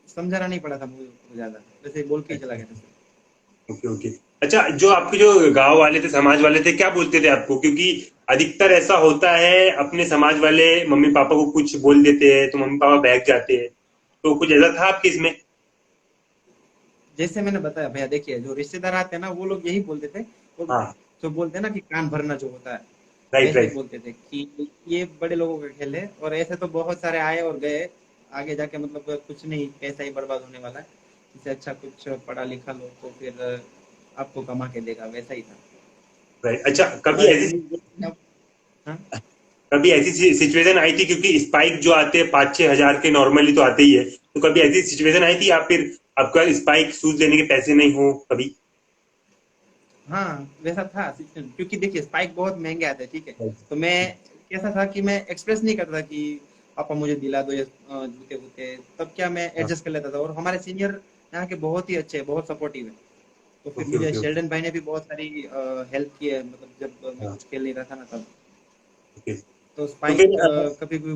समझाना नहीं पड़ा था मुझे उसको ज्यादा, वैसे बोल के ही चला गया था सर। Okay okay. अच्छा, जो आपके जो गांव वाले थे, समाज वाले थे, क्या बोलते थे आपको? क्योंकि अधिकतर ऐसा होता है, अपने समाज वाले मम्मी पापा को कुछ बोल देते हैं तो मम्मी पापा बहक जाते हैं, तो कुछ ऐसा था आपके इसमें? जैसे मैंने बताया भैया, देखिए जो रिश्तेदार आते हैं ना वो लोग यही बोलते थे, और हाँ। जो बोलते हैं ना कि कान भरना जो होता है, राइट वैसे ही राइट। बोलते थे कि ये बड़े लोगों का खेल है, और ऐसे तो बहुत सारे आए और गए, आगे जाके मतलब कुछ नहीं, पैसा ही बर्बाद होने वाला है, इससे अच्छा कुछ पढ़ा लिखा लो तो फिर आपको कमा के देगा, वैसा ही था। राइट। अच्छा, और ऐसे नहीं बोलते आप। हाँ। कभी ऐसी सिचुएशन आई थी, क्योंकि स्पाइक जो आते हैं 5 6 हजार के नॉर्मली तो आते ही है, तो कभी ऐसी सिचुएशन आई थी, या फिर आपका स्पाइक शूज लेने के पैसे नहीं हो कभी? हाँ, वैसा था सिस्टम, क्योंकि देखिए स्पाइक बहुत महंगे आते हैं, ठीक है। तो मैं कैसा था कि मैं एक्सप्रेस नहीं करता कि पापा मुझे दिला दो ये जूते वूते, तब क्या मैं हाँ। एडजस्ट कर लेता था, और हमारे सीनियर यहाँ के बहुत ही अच्छे हैं, बहुत सपोर्टिव है। तो फिर ओके मुझे ओके ओके। शेल्डन भाई ने भी बहुत सारी हेल्प की है, मतलब जब मैं हाँ। कुछ खेल नहीं रहा था ना तब। ओके। तो तो स्पाइक फिर कभी भी।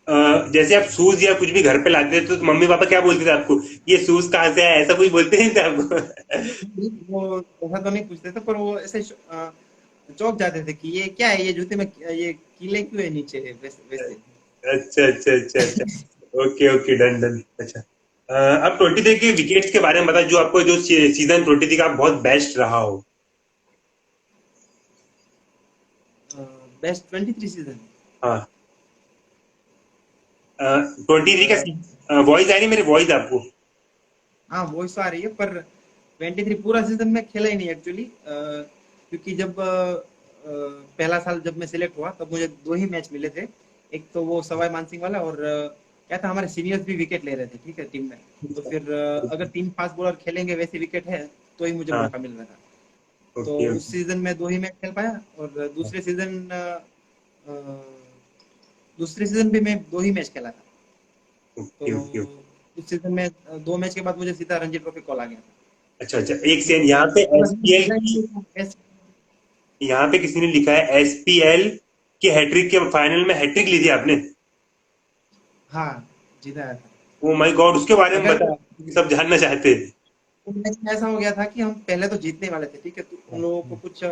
जैसे आप शूज या कुछ भी घर पे लाते थे तो मम्मी पापा क्या बोलते थे आपको, ये शूज कहाँ से आया, ऐसा कुछ बोलते नहीं थे आपको? वो ऐसा तो नहीं पूछते थे, पर वो ऐसे चौंक जाते थे कि ये क्या है, ये जूते में ये कीले क्यों है नीचे, वैसे वैसे। अच्छा अच्छा अच्छा अच्छा। Okay okay, done done. अच्छा, अब 23 के विकेट्स के बारे में बता, जो आपको जो सीजन 23 का बहुत बेस्ट रहा हो। Best 23 season. हाँ, 23 का वॉइस आ रही मेरी वॉइस आपको? हाँ वॉइस तो आ रही है, पर 23 पूरा सीजन में खेला ही नहीं एक्चुअली, क्योंकि जब पहला साल जब मैं सिलेक्ट हुआ तब मुझे दो ही मैच मिले थे। एक तो वो सवाई मानसिंह वाला, और क्या था, हमारे सीनियर्स भी विकेट ले रहे थे, ठीक है, टीम में। तो फिर अगर तीन फास्ट बॉलर खेलेंगे वैसे विकेट है तो ही मुझे हाँ, मौका मिल रहा था। तो ओके उस सीजन में दो ही मैच खेल पाया, और दूसरे सीजन भी मैं दो ही मैच खेला था। तो ओके ओके। उस सीजन में दो मैच के बाद मुझे सीधा रणजी ट्रॉफी कॉल आ गया था। अच्छा अच्छा, एक तो सेकंड, यहाँ पे पूरा सीजन एसपीएल खेला ही की, नहीं था, यहाँ पे किसी ने लिखा है एसपीएल की हैट्रिक के फाइनल में हैट्रिक ली थी आपने? हाँ जीता आया था। ओ माय गॉड, उसके बारे में अगर बता, सब जानना चाहते हैं। उस मैच में ऐसा हो गया था कि हम पहले तो जीतने वाले थे, ठीक है, तो उन लोगों को कुछ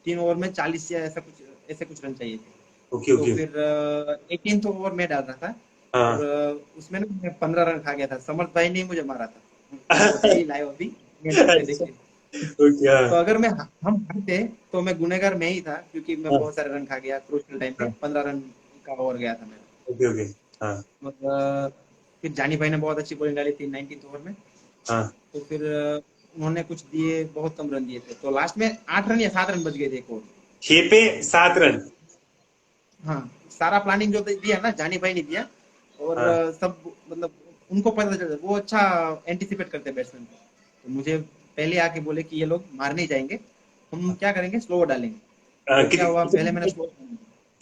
3 ओवर में 40 या ऐसे कुछ रन चाहिए थे। ओके तो ओके। फिर 18th ओवर में डाल रहा था, और हाँ। उसमें ना मैं 15 रन खा गया था, समर्थ भाई ने मुझे मारा था। वो है ही लाइव अभी, नेटवर्क पे अच्छा, देखिए। ओके। हाँ तो अगर हम हारते तो मैं गुनहगार मैं ही था, क्योंकि मैं हाँ बहुत सारे रन खा गया क्रूशियल टाइम पे, हाँ, 15 रन का ओवर गया था मेरा। Okay okay. हाँ और फिर जानी भाई ने बहुत अच्छी बॉलिंग डाली थी 19th ओवर में। हाँ। तो फिर उन्होंने कुछ दिए, बहुत कम रन दिए थे, तो लास्ट में 8 रन या 7 रन बच गए थे एक ओवर। 6 पे 7 रन। हाँ, सारा प्लानिंग जो दिया ना जानी भाई ने दिया, और हाँ सब मतलब उनको पता चल, वो अच्छा एंटिसिपेट करते हैं बैट्समैन को। तो मुझे पहले आके बोले कि ये लोग मार नहीं जाएंगे, हम क्या करेंगे, स्लो डालेंगे। तो क्या हुआ, पहले मैंने स्लो,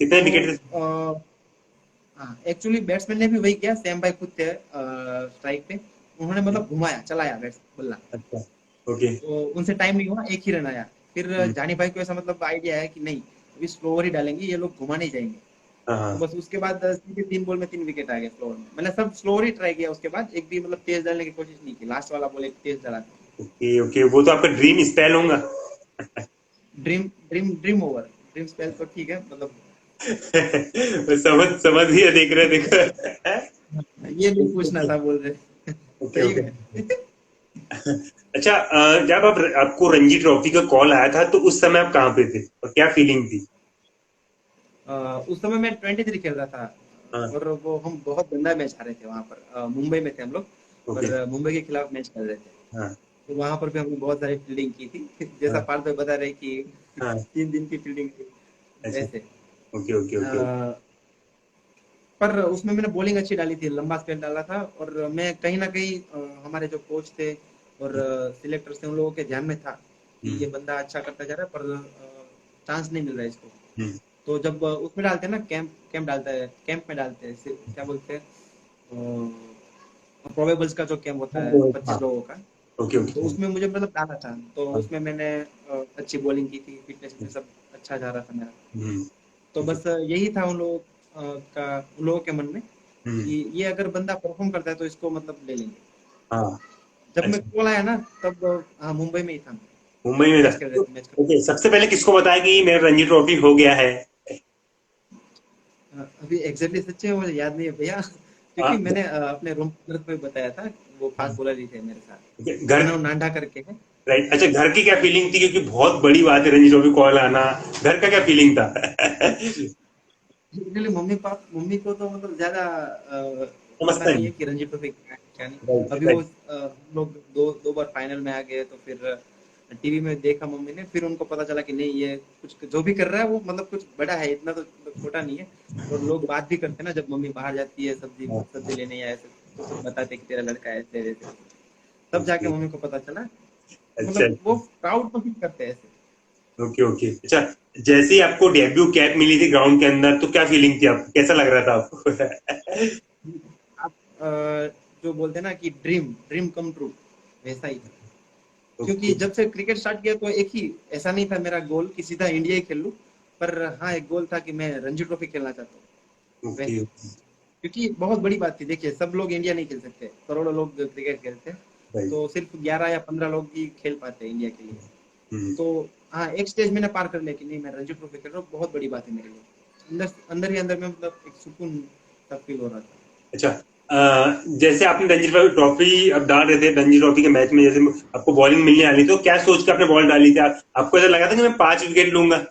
कितने तो विकेट थे? हाँ एक्चुअली बैट्समैन ने भी वही किया, सैम भाई खुद थे स्ट्राइक पे, उन्होंने मतलब घुमाया चलाया बैट्स बल्ला। अच्छा, ओके। तो उनसे टाइम नहीं हुआ, एक ही रन आया। फिर हम्म, जानी भाई को ऐसा मतलब आइडिया है कि नहीं, अभी स्लोअर ही डालेंगे, ये लोग घुमा नहीं जाएंगे। हाँ तो हाँ। बस उसके बाद सीधे 3 बॉल में 3 विकेट आ गए स्लोअर में। मैंने सब स्लोअर ही ट्राई किया, उसके बाद एक भी मतलब तेज डालने की कोशिश नहीं की, लास्ट वाला बॉल एक तेज डाला। ओके ओके, वो तो आपका ड्रीम स्पेल होगा। ड्रीम ओवर, ड्रीम स्पेल तो ठीक है मतलब। समझ समझ ही देख रहे देखो। ये नहीं पूछना था बोल रहे। ओके सही ओके। में। अच्छा, जब आपको रणजी ट्रॉफी का कॉल आया था तो उस समय आप कहाँ पे थे और क्या फीलिंग थी? उस समय मैं 23 खेल रहा था, हाँ, और वो हम बहुत गंदा मैच हारे थे वहां पर, मुंबई में थे हम लोग, ओके। पर मुंबई के खिलाफ मैच खेल रहे थे। हाँ तो वहां पर भी हमने बहुत सारी फील्डिंग की थी, जैसा हाँ पार्थ भाई बता रहे कि हाँ। 3 दिन की फील्डिंग थी अच्छा, वैसे। ओके ओके अ, ओके। पर उसमें मैंने बॉलिंग अच्छी डाली थी, लंबा स्पेल डाला था, और मैं कहीं ना कहीं हमारे जो कोच थे और सिलेक्टर्स थे उन लोगों के ध्यान में था कि हम्म ये बंदा अच्छा करता जा रहा है, पर चांस नहीं मिल रहा है इसको। हम्म। तो जब उसमें डालते हैं ना, कैंप कैंप डालता है, कैंप में डालते हैं, क्या बोलते हैं, प्रोबेबल्स का जो कैंप होता है हाँ, 25 लोगों का। ओके तो ओके। उसमें मुझे मतलब डाला था, तो हाँ, उसमें मैंने अच्छी बॉलिंग की थी, फिटनेस में सब अच्छा जा रहा था मेरा। हम्म, तो ओके। बस यही था उन लोगों के मन में हम्म, कि ये अगर बंदा परफॉर्म करता है तो इसको मतलब ले लेंगे। हाँ। जब मैं अच्छा, कॉल आया ना, तब हाँ मुंबई में ही था, मुंबई में था। मैच खेल रहे थे, मैच कर। ओके, सबसे पहले किसको बताया कि मेरा रणजी ट्रॉफी हो गया है? अभी एग्जैक्टली सच्चे है मुझे याद नहीं है भैया, क्योंकि हाँ, मैंने अपने रूम को ही बताया था, वो फास्ट बॉलर ही थे मेरे साथ, ओके, उनका घर, नाम नांडा करके है। राइट। अच्छा, घर की क्या फीलिंग थी, क्योंकि बहुत बड़ी बात है रणजी ट्रॉफी कॉल आना। घर का क्या फीलिंग था? एक्चुअली मम्मी को तो मतलब ज्यादा पता समझता नहीं है नहीं। कि रणजी ट्रॉफी क्या है, क्या नहीं। राइट अभी वो राइट। हम लोग दो दो बार फाइनल में आ गए, तो फिर टीवी में देखा मम्मी ने, फिर उनको पता चला कि नहीं, ये कुछ जो भी कर रहा है वो मतलब कुछ बड़ा है, इतना तो मतलब छोटा नहीं है। और लोग बात भी करते हैं ना, जब मम्मी बाहर जाती है सब्जी हाँ, सब्जी लेने या ऐसे, तो सब बताते हैं कि तेरा लड़का ऐसे ऐसे। तब जाके ओके। मम्मी को पता चला, तो अच्छा मतलब वो अच्छा। प्राउड तो फील करते हैं ऐसे। Okay okay. अच्छा, जैसे ही आपको डेब्यू कैप मिली थी ग्राउंड के अंदर तो क्या फीलिंग थी आपको, कैसा लग रहा था आपको? आप जो बोलते हैं ना कि ड्रीम ड्रीम कम ट्रू, वैसा ही था। क्योंकि ओके जब से क्रिकेट स्टार्ट किया तो एक ही, ऐसा नहीं था मेरा गोल कि सीधा इंडिया ही खेल लूं, पर हाँ एक गोल था कि मैं रणजी ट्रॉफी खेलना चाहता हूँ ओके। वैसे। क्योंकि बहुत बड़ी बात थी। देखिए सब लोग इंडिया नहीं खेल सकते, करोड़ों लोग क्रिकेट खेलते हैं, भाई। तो सिर्फ 11 या 15 लोग ही खेल पाते हैं इंडिया के लिए। हम्म। तो हाँ, एक स्टेज मैंने पार कर लिया कि नहीं मैं रणजी ट्रॉफी खेल रहा हूँ, बहुत बड़ी बात है मेरे लिए। अंदर अंदर ही अंदर में मतलब एक सुकून सा फील हो रहा था। अच्छा, जैसे आपने रणजी ट्रॉफी अब डाल रहे थे रणजी ट्रॉफी के मैच में, जैसे आपको बॉलिंग मिलने वाली तो क्या सोच के आपने बॉल डाली थी? आपको ऐसा लगा था कि मैं 5 विकेट लूंगा?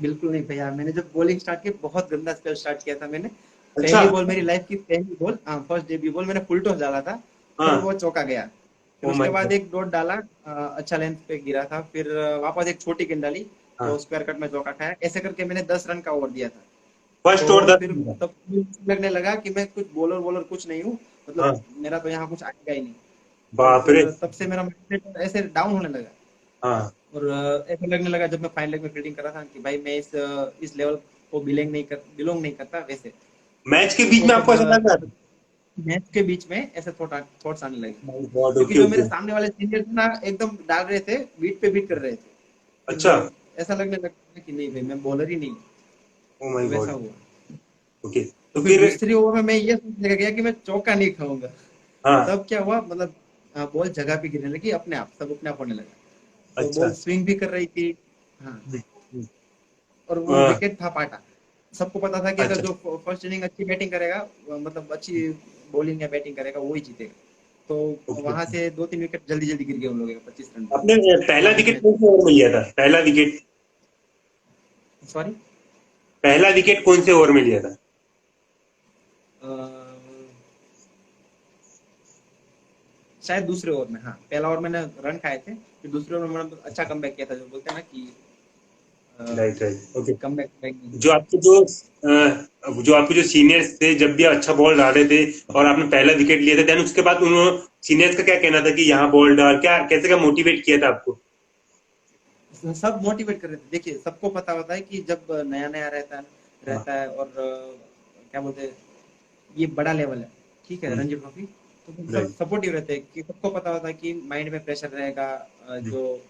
बिल्कुल नहीं भैया, मैंने जब बॉलिंग स्टार्ट की बहुत गंदा स्पेल स्टार्ट किया था मैंने। अच्छा। पहली बॉल मेरी लाइफ की पहली बॉल, हाँ फर्स्ट डेब्यू बॉल, मैंने फुल टॉस डाला था और हाँ। वो चौका गया। फिर ओ माय उसके बाद गॉड। एक डॉट डाला, अच्छा लेंथ पे गिरा था, फिर वापस एक छोटी गेंद डाली तो हाँ। स्क्वायर कट में चौका खाया। ऐसे करके मैंने 10 रन का ओवर दिया था। फर्स्ट ओवर तो फिर 10 रन? तब मुझे लगने लगा कि मैं कुछ बॉलर वॉलर कुछ नहीं हूँ, मतलब हाँ। मेरा तो यहाँ कुछ आएगा ही नहीं। तो बाप रे। फिर तब से मेरा माइंडसेट ऐसे डाउन होने लगा। हाँ। और ऐसा लगने लगा जब मैं फाइनल लेग में फील्डिंग कर रहा था कि भाई मैं इस लेवल को बिलोंग नहीं करता वैसे। मैच के बीच तो में आपको तब ऐसा लगा? मैच के बीच में ऐसे थॉट्स आने लगे, माय गॉड। क्योंकि ओके जो मेरे ओके। सामने वाले सीनियर थे ना एकदम डाल रहे थे, बीट पे बीट कर रहे थे। फिर अच्छा। ऐसा लगने लगा कि नहीं भाई मैं बॉलर ही नहीं हूँ। ओ माय तो वैसा गॉड। हुआ। ओके, तो तो फिर फिर। दूसरी ओवर में मैं ये सोचने लग गया कि मैं चौका नहीं खाऊंगा। हाँ। तब क्या हुआ मतलब, बॉल जगह पे गिरने लगी अपने आप, सब अपने आप होने लगा। तो अच्छा। बॉल स्विंग भी कर रही थी। हाँ, हम्म, हम्म। और वो आ, विकेट था पाटा। सबको पता था कि अगर अच्छा। जो फर्स्ट इनिंग अच्छी बैटिंग करेगा, मतलब अच्छी बॉलिंग या बैटिंग करेगा वो ही जीतेगा। तो ओके। वहां से 2-3 विकेट जल्दी जल्दी गिर गए उन लोगों के 25 रन पे। आपने तो पहला वापस विकेट मैच, कौन से ओवर में लिया था? पहला विकेट। सॉरी, पहला विकेट कौन से ओवर में लिया था? शायद दूसरे ओवर में। हाँ, पहला ओवर मैंने रन खाए थे, फिर दूसरे ओवर में मैंने अच्छा कमबैक किया था, जो बोलते हैं ना कि right right. Okay. Comeback back. जो आपके जो जो आपके जो सीनियर्स थे, जब भी अच्छा बॉल डाल रहे थे और आपने पहला विकेट लिया था, देन उसके बाद उन्होंने सीनियर्स का क्या कहना था कि यहाँ बॉल डाल, क्या कैसे क्या मोटिवेट किया था आपको? सब मोटिवेट कर रहे थे। देखिए सबको पता होता है कि जब नया नया हाँ। रहता है और क्या बोलते हैं, ये बड़ा लेवल है, ठीक है, रणजी ट्रॉफी। तो फिर सब राइट। सपोर्टिव रहते हैं कि सबको पता होता है कि माइंड में प्रेशर रहेगा, जो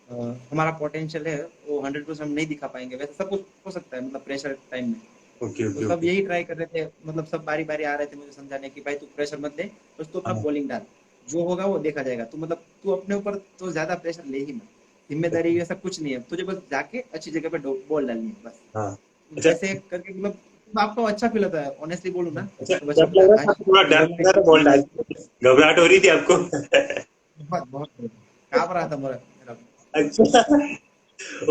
अ, हमारा पोटेंशियल है वो 100% हम नहीं दिखा पाएंगे, वैसे सब कुछ हो सकता है मतलब प्रेशर टाइम में। ओके तो ओके सब ओके। यही ट्राई कर रहे थे, मतलब सब बारी बारी आ रहे थे मुझे समझाने कि भाई तू प्रेशर मत ले, बस तू अपना हाँ। बॉलिंग डाल, जो होगा वो देखा जाएगा। तू मतलब तू अपने ऊपर तो ज्यादा प्रेशर ले ही मत, जिम्मेदारी ऐसा कुछ नहीं है, तुझे बस जाके अच्छी जगह पे बॉल डालनी है बस। हाँ। अच्छा। वैसे करके मतलब आपको अच्छा फील होता है, ऑनेस्टली बोलूँ ना, अच्छा, तो अच्छा डर लगता लग है रहा था आज आपको? थोड़ा डर बॉल लग पे रहा था बॉल डाल बहुत के? घबराहट हो रही थी आपको? बहुत कांप रहा था मेरा। अच्छा।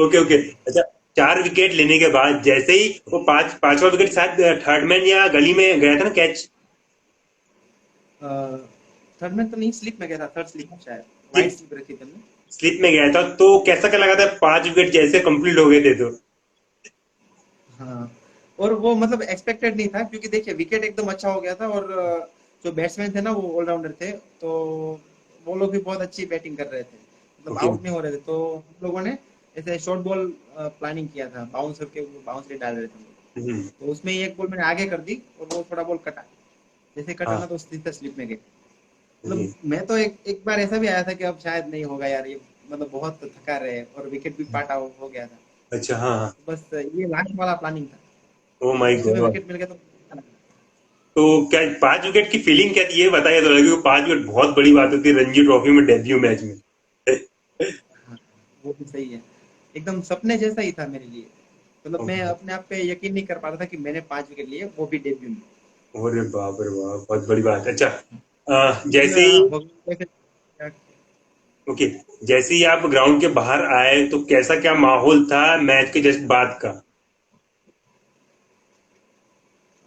Okay okay. अच्छा, 4 विकेट लेने के बाद जैसे ही वो पांचवा विकेट शायद थर्ड मैन या गली में गया था ना कैच? थर्ड में तो नहीं, स्लिप में गया था, थर्ड स्लिप शायद, वाइड स्लिप स्लिप रखी थी हमने। स्लिप में गया था, तो कैसा क्या लगा था 5 विकेट जैसे कंप्लीट हो गए थे तो? हाँ, और वो मतलब एक्सपेक्टेड नहीं था, क्योंकि देखिए विकेट एकदम अच्छा हो गया था और जो बैट्समैन थे ना वो ऑलराउंडर थे, तो वो लोग भी बहुत अच्छी बैटिंग कर रहे थे, मतलब ओके। आउट नहीं हो रहे थे। तो हम लोगों ने ऐसे शॉर्ट बॉल प्लानिंग किया था, बाउंसर डाल रहे थे हम लोग। हम्म। तो उसमें ही एक बॉल मैंने आगे कर दी और वो थोड़ा बॉल कटा, जैसे कटा हाँ। ना तो सीधा स्लिप में गया। ओके। मतलब मैं तो एक बार ऐसा भी आया था कि अब शायद नहीं होगा यार ये, मतलब बहुत थका रहे और विकेट भी पाटा हो गया था। अच्छा। हाँ हाँ। तो बस ये लास्ट वाला प्लानिंग था, ओ तो माय उसी में गॉड। विकेट मिल गया तो अच्छा लगा। तो क्या 5 विकेट की फीलिंग क्या थी, ये बताइए थोड़ा, क्योंकि 5 विकेट बहुत बड़ी बात होती है रणजी ट्रॉफी में डेब्यू मैच में। हाँ, वो भी सही है, एकदम सपने जैसा ही था मेरे लिए। मतलब मैं अपने आप पे यकीन नहीं कर पा रहा था कि मैंने 5 विकेट लिए, वो भी डेब्यू में। अरे बाप रे बाप, बहुत बड़ी बात है। अच्छा, फिर जैसे ही भगवान ने फिर ओके, जैसे ही आप ग्राउंड के बाहर आए तो कैसा क्या माहौल था मैच के जस्ट बाद का?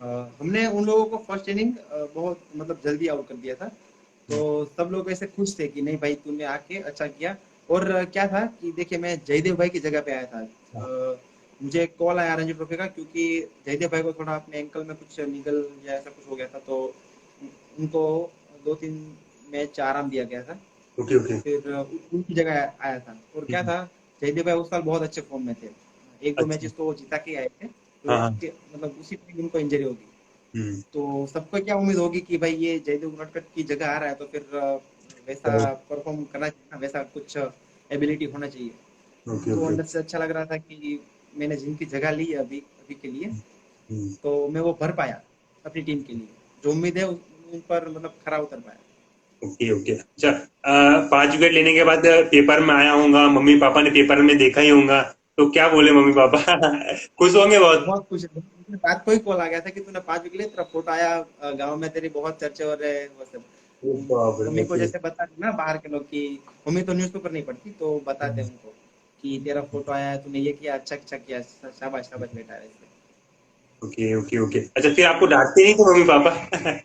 अ, हमने उन लोगों को फर्स्ट इनिंग बहुत मतलब जल्दी आउट कर दिया था। तो सब लोग ऐसे खुश थे कि नहीं भाई तूने आके अच्छा किया। और क्या था कि देखिए मैं जयदेव भाई की जगह पे आया था। मुझे एक कॉल आया रणजी ट्रॉफी का, क्योंकि जयदेव भाई को थोड़ा अपने एंकल में कुछ निगल या ऐसा कुछ हो गया था, तो उनको 2-3 मैच आराम दिया गया था। Okay okay. फिर उनकी जगह आया था। और क्या था, जयदेव भाई उस साल बहुत अच्छे फॉर्म में थे, एक दो अच्छा। मैचेस तो वो जिता के आए थे, फिर हाँ हाँ। उसके मतलब उसी टाइम उनको इंजरी होगी। हम्म। तो सबको क्या उम्मीद होगी कि भाई ये जयदेव उनडकट की जगह आ रहा है, तो फिर वैसा राइट। परफॉर्म करना चाहिए ना, वैसा कुछ एबिलिटी होना चाहिए। ओके तो ओके। अंदर से अच्छा लग रहा था कि मैंने जिनकी जगह ली है अभी अभी के लिए, हम्म। तो मैं वो भर पाया अपनी टीम के लिए, जो उम्मीद है उन पर मतलब खरा उतर पाया। Okay okay. अच्छा, 5 विकेट लेने के बाद पेपर में आया होगा, मम्मी पापा ने पेपर में देखा ही होगा, तो क्या बोले मम्मी पापा? खुश होंगे बहुत। बहुत खुश है। रात को ही कॉल आ गया था कि तूने 5 विकेट लिए, तेरा फोटो आया, गांव में तेरी बहुत चर्चे हो रहे हैं वो सब। ओ बाप रे, मम्मी को ओके। जैसे बताते ना बाहर के लोग कि मम्मी तो न्यूज़पेपर नहीं पढ़ती, तो बताते हैं उनको कि तेरा फोटो आया है, तूने ये किया, अच्छा अच्छा किया, शाबाश शाबाश बेटा ऐसे। Okay okay okay. अच्छा, फिर आपको डांटते नहीं थे मम्मी पापा?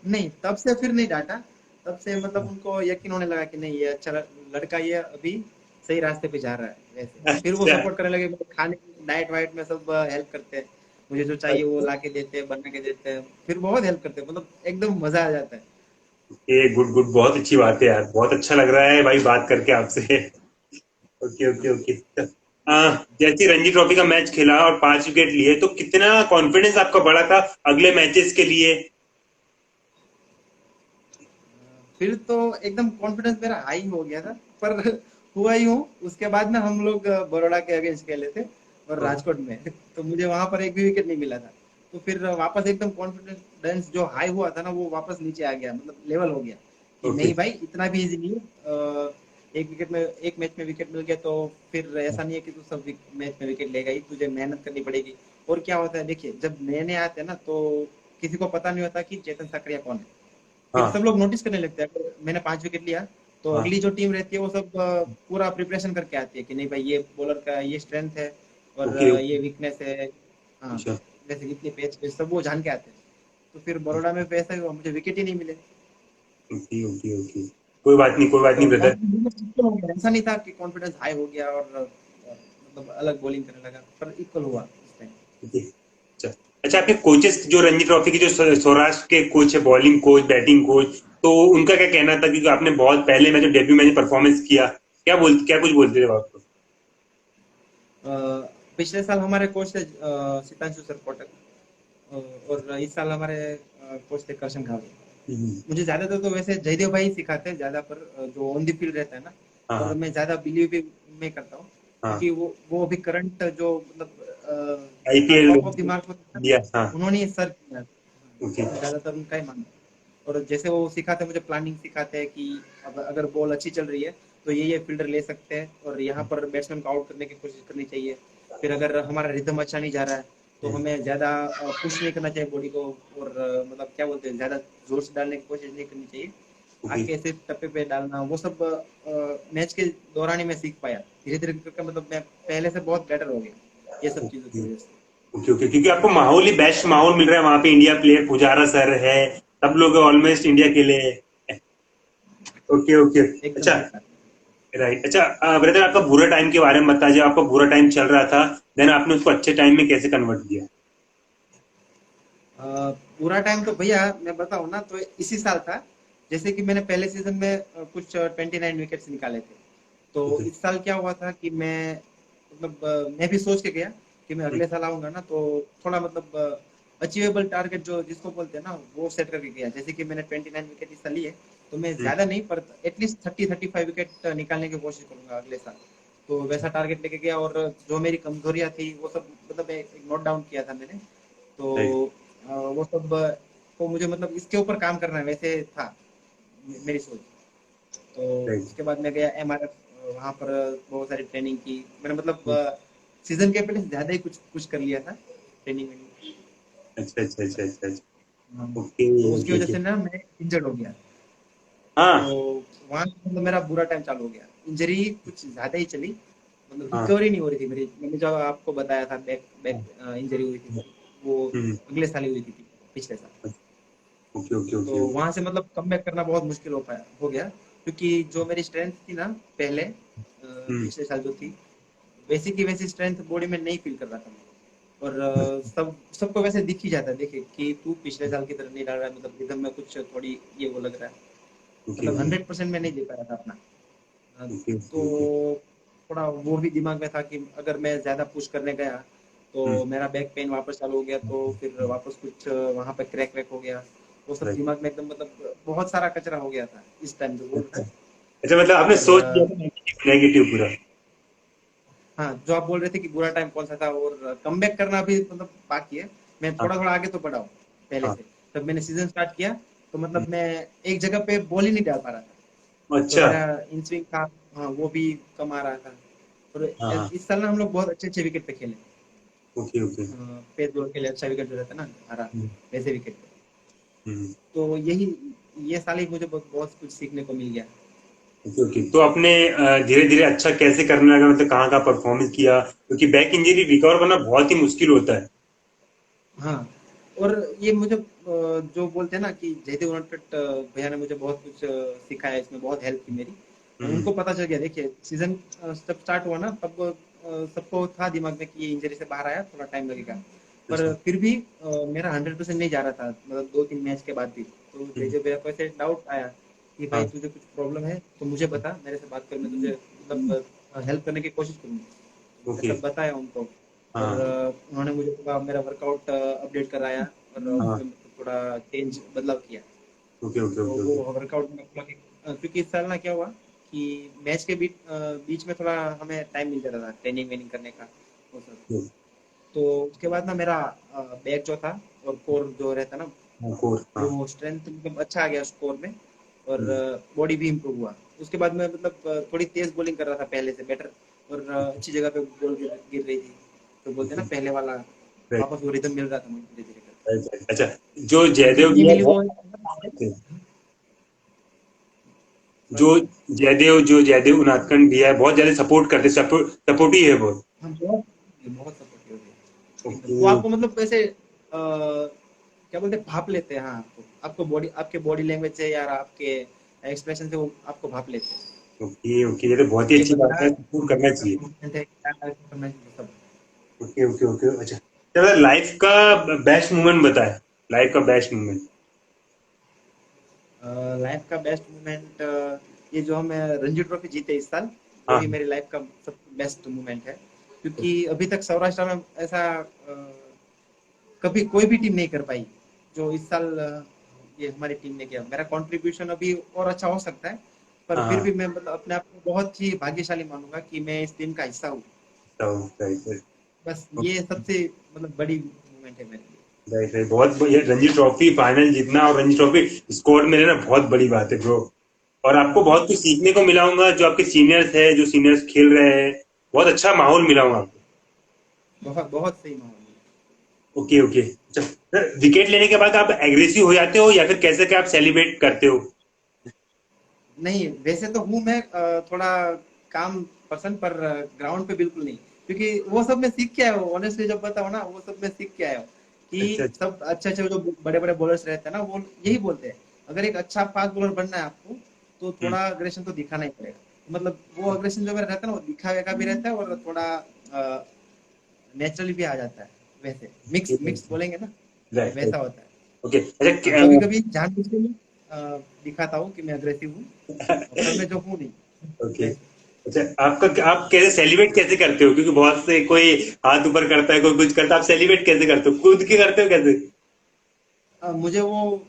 नहीं, तब से फिर नहीं डांटा। तब से मतलब उनको यकीन होने लगा कि नहीं ये अच्छा लड़का, ये अभी सही रास्ते पे जा रहा है वैसे। फिर वो अच्छा। सपोर्ट करने लगे, मुझे खाने डाइट वाइट में सब हेल्प करते हैं, मुझे जो चाहिए वो ला के देते हैं, बना के देते हैं, फिर बहुत हेल्प करते हैं, मतलब एकदम मजा आ जाता है। ये गुड गुड, बहुत अच्छी बात है यार, बहुत अच्छा लग रहा है भाई बात करके आपसे। Okay okay okay. जैसे रणजी ट्रॉफी का मैच खेला और 5 विकेट लिए, तो कितना कॉन्फिडेंस आपका बढ़ा था अगले मैचेस के लिए? फिर तो एकदम कॉन्फिडेंस मेरा हाई हो गया था, पर हुआ ही हूँ। उसके बाद ना हम लोग बड़ौदा के अगेंस्ट खेले थे और हाँ, राजकोट में, तो मुझे वहां पर एक भी विकेट नहीं मिला था। तो फिर वापस एकदम कॉन्फिडेंस जो हाई हुआ था ना वो वापस नीचे आ गया, मतलब लेवल हो गया कि ओके नहीं भाई इतना भी इजी नहीं है। एक विकेट में, एक मैच में विकेट मिल गया तो फिर ऐसा नहीं है कि तू सब मैच में विकेट लेगा ही, तुझे मेहनत करनी पड़ेगी। और क्या होता है देखिए, जब नए नए आते हैं ना तो किसी को पता नहीं होता कि चेतन सकरिया कौन है। फिर हाँ सब लोग नोटिस करने लगते हैं, अगर मैंने 5 विकेट लिया तो हाँ। अगली जो टीम रहती है वो सब पूरा प्रिपरेशन करके आती है कि नहीं भाई ये बॉलर का ये स्ट्रेंथ है और ओके ये वीकनेस है। हाँ, अच्छा। जैसे कितनी पेस पे सब वो जान के आते हैं। तो फिर बड़ौदा में भी ऐसा ही हुआ, मुझे विकेट ही नहीं मिले। Okay okay okay. कोई बात नहीं तो ब्रदर। कॉन्फिडेंस इक्वल हो गया, ऐसा नहीं था कि कॉन्फिडेंस हाई हो गया और मतलब अलग बॉलिंग करने लगा, पर इक्वल हुआ इस टाइम। ओके। अच्छा। अच्छा, आपके कोचेस जो रणजी ट्रॉफी के जो सौराष्ट्र के कोच है, बॉलिंग कोच, बैटिंग कोच, तो उनका क्या कहना था? क्योंकि आपने बहुत पहले में जो डेब्यू मैच परफॉर्मेंस किया, क्या कुछ बोलते थे वो आपको? पिछले साल हमारे कोच थे सितांशु सर कोटक, और इस साल हमारे कोच थे करशन घावे। हम्म। मुझे ज्यादातर तो वैसे जयदेव भाई सिखाते हैं ज्यादा, पर जो ऑन द फील्ड रहता है ना, हाँ और हाँ मैं ज्यादा बिलीव भी मैं करता हूँ, हाँ। क्योंकि वो अभी करंट जो मतलब आईपीएल टॉप ऑफ दिमाग होता है ना, दिया, हाँ। उन्होंने ये सर किया। ओके। तो मैं ज्यादातर उनका ही मानता हूँ। और जैसे वो सिखाते हैं, मुझे प्लानिंग सिखाते हैं कि अब अगर बॉल अच्छी चल रही है तो ये फील्डर ले सकते हैं और यहाँ पर बैट्समैन को आउट करने की कोशिश करनी चाहिए। फिर अगर हमारा रिदम अच्छा नहीं जा रहा है तो हम्म। हमें ज्यादा पुश नहीं करना चाहिए बॉडी को, और मतलब क्या बोलते हैं, ज्यादा जोर से डालने की कोशिश नहीं करनी चाहिए। ओके आके सिर्फ टप्पे पे डालना, वो सब मैच के दौरान ही मैं सीख पाया धीरे धीरे करके, मतलब मैं पहले से बहुत बेटर हो गया ये सब चीजों की ओके वजह से। Okay okay. क्योंकि आपको माहौल ही बेस्ट माहौल मिल रहा है वहां पे, इंडिया प्लेयर पुजारा सर है, सब लोग ऑलमोस्ट इंडिया के लिए। Okay okay. एकदम अच्छा। सही बात। राइट। अच्छा ब्रदर, आपका बुरा टाइम के बारे में बताइए। जब आपका बुरा टाइम चल रहा था, देन आपने उसको अच्छे टाइम में कैसे कन्वर्ट किया? पूरा टाइम तो भैया मैं बताऊं ना तो इसी साल था। जैसे कि मैंने पहले सीजन में कुछ 29 विकेट्स निकाले थे। तो ओके। इस साल क्या हुआ था कि मैं मतलब मैं भी सोच के गया कि मैं अगले साल आऊंगा ना तो थोड़ा मतलब अचीवेबल टारगेट जो जिसको बोलते हैं ना वो सेट करके गया। जैसे कि मैंने 29 विकेट इस साल लिए, तो मैं ज्यादा नहीं पर एटलीस्ट 30-35 विकेट निकालने की कोशिश करूंगा अगले साल। तो वैसा टारगेट लेके गया, और जो मेरी कमजोरियां थी वो सब मतलब एक नोट डाउन किया था मैंने। तो राइट। वो सब को मुझे मतलब इसके ऊपर काम करना है वैसे था मेरी सोच। तो राइट। उसके बाद मैं गया एमआरएफ, वहां पर बहुत सारी ट्रेनिंग की मैंने, मतलब सीजन के पहले ज्यादा ही कुछ कुछ कर लिया था ट्रेनिंग में। अच्छा अच्छा अच्छा अच्छा अच्छा। हाँ, ओके तो उसकी ओके वजह ओके। से ना मैं इंजर्ड हो गया। तो हाँ वहां से मतलब मेरा बुरा टाइम चालू हो गया, इंजरी कुछ ज्यादा ही चली, मतलब हाँ रिकवरी नहीं हो रही थी मेरी। मैंने जो आपको बताया था बैक बैक हाँ। इंजरी हुई थी मेरी, वो हम्म। अगले साल ही हुई थी, पिछले साल। ओके ओके तो ओके ओके। वहां से मतलब कम बैक करना बहुत मुश्किल हो गया, क्योंकि जो मेरी स्ट्रेंथ थी ना पहले हम्म। पिछले साल जो थी, वैसी की वैसी स्ट्रेंथ बॉडी में नहीं फील कर रहा था मैं। और सब सबको वैसे दिख ही जाता है देखिए कि तू पिछले साल की तरह नहीं डाल रहा है, मतलब रिदम में कुछ थोड़ी ये वो लग रहा है, ओके मतलब ओके 100% में नहीं दे पाया था अपना। ओके तो ओके ओके। थोड़ा वो भी दिमाग में था कि अगर मैं ज्यादा पुश करने गया तो हम्म। मेरा बैक पेन वापस चालू हो गया, तो फिर वापस कुछ वहां पे क्रैक वैक हो गया। वो सब राइट। दिमाग में एकदम मतलब बहुत सारा कचरा हो गया था इस टाइम पे बोल अच्छा। रहा अच्छा, मतलब आपने और सोच लिया था नेगेटिव नेगेटिव पूरा? हाँ, जो आप बोल रहे थे कि बुरा टाइम कौन सा था और कमबैक करना भी मतलब बाकी है। मैं हाँ थोड़ा थोड़ा आगे तो बढ़ा हूँ पहले हाँ। से। जब मैंने सीजन स्टार्ट किया तो मतलब मैं एक जगह पे बॉल ही नहीं डाल पा रहा था, तो अच्छा। मेरा इन स्विंग था, हाँ, वो भी कम आ रहा था। और हाँ हाँ। इस साल ना हम लोग बहुत अच्छे अच्छे विकेट पे खेले। Okay okay. पेस बॉल के लिए अच्छा विकेट जो रहता है ना हमारा, हम्म। वैसे विकेट पे। हम्म। तो यही ये साल ही मुझे बहुत बहुत कुछ सीखने को मिल गया। Okay okay. तो आपने धीरे धीरे अच्छा कैसे करने लगा, मतलब कहाँ कहाँ परफॉर्मेंस किया, क्योंकि बैक इंजरी रिकवर करना बहुत ही मुश्किल होता है। हाँ, और ये मुझे जो बोलते हैं ना कि जयदेव उनटकट भैया ने मुझे बहुत कुछ सिखाया, इसमें बहुत हेल्प की मेरी। हम्म। उनको पता चल गया, देखिए सीजन जब स्टार्ट हुआ ना तब सबको था दिमाग में कि ये इंजरी से बाहर आया, थोड़ा टाइम लगेगा। पर अच्छा। फिर भी मेरा 100% नहीं जा रहा था, मतलब 2-3 मैच के बाद भी। तो हम्म। जयदेव भैया को ऐसे डाउट आया कि भाई हाँ तुझे कुछ प्रॉब्लम है तो मुझे बता, मेरे से बात कर, मैं तुझे मतलब हेल्प करने की कोशिश करूंगा। ओके। ऐसा बताया उनको। और हाँ उन्होंने मुझे थोड़ा मेरा वर्कआउट अपडेट कराया और हाँ। उसमें मतलब थोड़ा चेंज बदलाव किया। ओके ओके तो ओके वो ओके। वर्कआउट में थोड़ा क्योंकि इस साल ना क्या हुआ कि मैच के बीच में थोड़ा हमें टाइम मिल जाता था ट्रेनिंग वेनिंग करने का, वो सब। तो उसके बाद ना मेरा बैक जो था और कोर जो रहता ना, हाँ कोर हाँ। वो स्ट्रेंथ मतलब अच्छा आ गया उस कोर में। और हम्म। बॉडी भी इम्प्रूव हुआ। उसके बाद मैं मतलब थोड़ी तेज बॉलिंग कर रहा था पहले से बेटर। और अच्छी जगह पे बॉल गिर रही थी, तो बोलते हैं ना पहले वाला, राइट वापस वो रिदम मिल रहा था मुझे धीरे धीरे करके। Right right. अच्छा, जो और जयदेव जितनी भी है मिली वो, जो सॉरी। जयदेव उनादकंड भी है, बहुत ज्यादा सपोर्ट करते, सपोर्टी है बहुत। हम बहुत बहुत सपोर्टिव है एकदम। ओके। वो आपको मतलब ऐसे क्या बोलते हैं, भाप लेते हैं। हाँ, आपको बॉडी, आपके बॉडी लैंग्वेज से या आपके एक्सप्रेशन से वो आपको भाप लेते हैं ओके ओके, ये तो बहुत ही कि अच्छी बात बंदा है, सपोर्ट करना चाहिए। movement है, क्या करना चाहिए सब। Okay okay okay. अच्छा, चलो लाइफ का बेस्ट मोमेंट बताए, लाइफ का बेस्ट मोमेंट। लाइफ का बेस्ट मोमेंट, ये जो हम रणजी ट्रॉफी जीते इस साल, वही हाँ मेरी लाइफ का सबसे बेस्ट मोमेंट है। क्योंकि अभी तक सौराष्ट्र में ऐसा कभी कोई भी टीम नहीं कर पाई जो इस साल ये हमारी टीम ने किया। मेरा कंट्रीब्यूशन अभी और अच्छा हो सकता है, पर हाँ फिर हाँ। भी मैं मतलब अपने आप को बहुत ही भाग्यशाली मानूंगा कि मैं इस टीम का हिस्सा हूँ। राइट बस ये सबसे मतलब बड़ी मोमेंट है मेरे लिए। Right right. बहुत ये रणजी ट्रॉफी फाइनल जीतना और रणजी ट्रॉफी स्क्वाड में रहना बहुत बड़ी बात है ब्रो। और आपको बहुत कुछ सीखने को मिला होगा, जो आपके सीनियर्स है, जो सीनियर्स खेल रहे हैं, बहुत अच्छा माहौल मिला होगा आपको। बहुत बहुत सही माहौल है। Okay okay. अच्छा सर, विकेट लेने के बाद आप एग्रेसिव हो जाते हो या फिर कैसे क्या आप सेलिब्रेट करते हो? नहीं, वैसे तो हूँ मैं थोड़ा काम पर्सन, पर ग्राउंड पे बिल्कुल नहीं। क्योंकि वो सब मैं सीख के आया हूँ, ऑनेस्टली जब बताऊँ ना, वो सब मैं सीख के आया हूँ अच्छा कि अच्छा। सब अच्छे अच्छे जो बड़े बड़े बॉलर्स रहते हैं ना, वो यही बोलते हैं अगर एक अच्छा फास्ट बॉलर बनना है आपको तो हम्म। थोड़ा अग्रेशन तो दिखाना ही पड़ेगा। मतलब वो अग्रेशन जो मेरा रहता है ना, वो दिखावे का भी रहता है और थोड़ा नेचुरली भी आ जाता है। वैसे मिक्स मिक्स बोलेंगे ना, तो राइट वैसा राइट। होता है। ओके हाँ, अच्छा। कभी कभी जानबूझ के भी दिखाता हूँ कि मैं अग्रेसिव हूँ, पर मैं जो हूँ नहीं ओके। वैसे। अच्छा, आपका आप कैसे सेलिब्रेट कैसे करते हो, क्योंकि बहुत से कोई हाथ ऊपर करता है, कोई कुछ करता है, आप सेलिब्रेट कैसे करते हो, कूद के करते हो कैसे? मुझे वो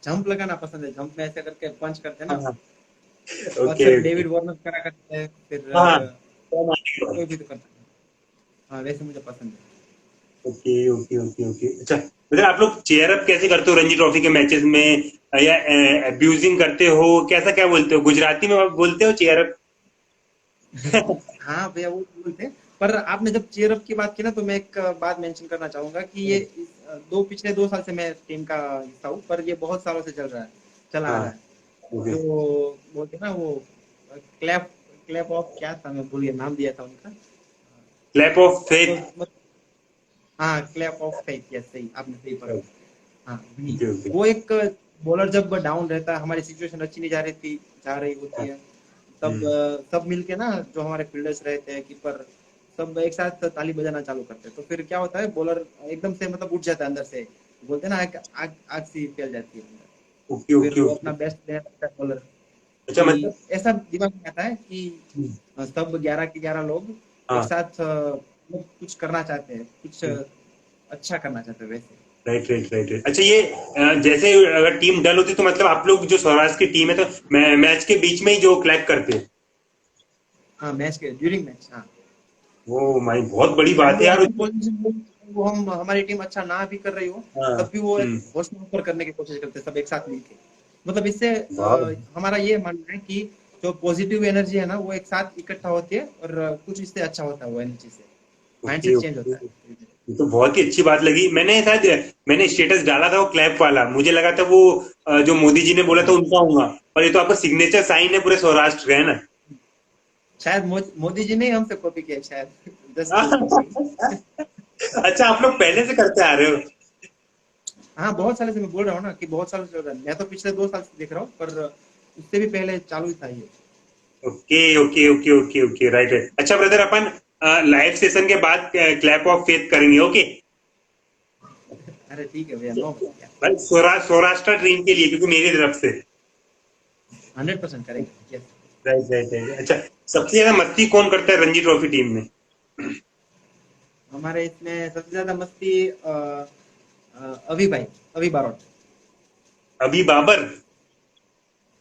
जंप लगाना पसंद है। जंप में ऐसे करके पंच करते हैं हाँ ना, हाँ। ओके अक्सर ओके। डेविड वार्नर करा करते हैं, फिर हाँ कोई भी तो करता है। हाँ, वैसे मुझे पसंद है। Okay okay okay okay. अच्छा, मतलब आप लोग चेयर अप कैसे करते हो रणजी ट्रॉफी के मैचेस में, या अब्यूजिंग करते हो, कैसा क्या बोलते हो, गुजराती में आप बोलते हो चेयर अप? हाँ भैया, वो बोलते हैं। पर आपने जब चीयर अप की बात की ना, तो मैं एक बात मेंशन करना चाहूंगा कि ये पिछले 2 साल से मैं टीम का हिस्सा हूँ, पर ये बहुत सालों से चला आ हाँ रहा है। ओके। जो बोलते हैं ना वो क्लैप क्लैप ऑफ क्या था, मैं भूल गया नाम दिया था उनका। क्लैप ऑफ तो फेथ। हाँ, क्लैप ऑफ फेथ, यस, सही, आपने सही पकड़ा। हाँ, वही। Okay okay. वो एक बॉलर जब डाउन रहता है, हमारी सिचुएशन अच्छी नहीं जा रही होती है, तब हम्म। सब मिलके ना, जो हमारे फील्डर्स रहते हैं, कीपर, सब एक साथ ताली बजाना चालू करते हैं। तो फिर क्या होता है, बॉलर एकदम से मतलब उठ जाता है अंदर से। बोलते हैं ना, आग आग आग सी फैल जाती है अंदर। ओके फिर ओके वो अपना ओके। बेस्ट देना लगता है बॉलर, अच्छा कि मतलब। ऐसा दिमाग में आता है कि सब 11 के 11 लोग एक हाँ। साथ कुछ करना चाहते हैं, कुछ अच्छा करना चाहते हैं वैसे। Right right right right. अच्छा, ये जैसे अगर टीम डल होती तो मतलब आप लोग जो सौराष्ट्र की टीम है तो मैच के बीच में ही जो क्लैप करते हैं? हाँ, मैच के ड्यूरिंग मैच, हाँ। ओ माई, बहुत बड़ी चाहे बात है वो यार। अच्छी पोजीशन हो, वो हम हमारी टीम अच्छा ना भी कर रही हो, हाँ। तब भी वो एक हौसला ऊपर करने की कोशिश करते हैं सब एक साथ मिलके। मतलब इससे वाह। हमारा ये मानना है कि जो पॉजिटिव एनर्जी है ना वो एक साथ इकट्ठा होती है, और कुछ इससे अच्छा होता है वो एनर्जी से, ओके माइंडसेट चेंज ओके। होता है। ये तो बहुत ही अच्छी बात लगी। मैंने स्टेटस डाला था वो क्लैप वाला, मुझे लगा था वो जो मोदी जी ने बोला था उनका होगा, पर ये तो आपका सिग्नेचर साइन है पूरे सौराष्ट्र का, है ना? शायद मोदी जी ने ही हमसे कॉपी किया है, शायद जस्ट कॉपी। अच्छा, आप लोग पहले से करते आ रहे हो। हाँ, बहुत सालों से मैं बोल रहा हूँ ना कि बहुत सालों से हो रहा है। मैं तो पिछले 2 साल से देख रहा हूँ, पर उससे भी पहले चालू ही था ये। Okay okay okay okay okay, right right. अच्छा ब्रदर, अपन लाइव सेशन के बाद क्लैप ऑफ फेथ करेंगे, ओके? अरे ठीक है भैया, नो भैया, भाई सौराष्ट्र टीम के लिए, क्योंकि मेरी तरफ से। 100% करेंगे, यस। Right right right. अच्छा, सबसे ज्यादा मस्ती कौन करता है रणजी ट्रॉफी टीम में? हमारे इसमें सबसे ज्यादा मस्ती अभी भाई, अभी बारोट। अभी बाबर।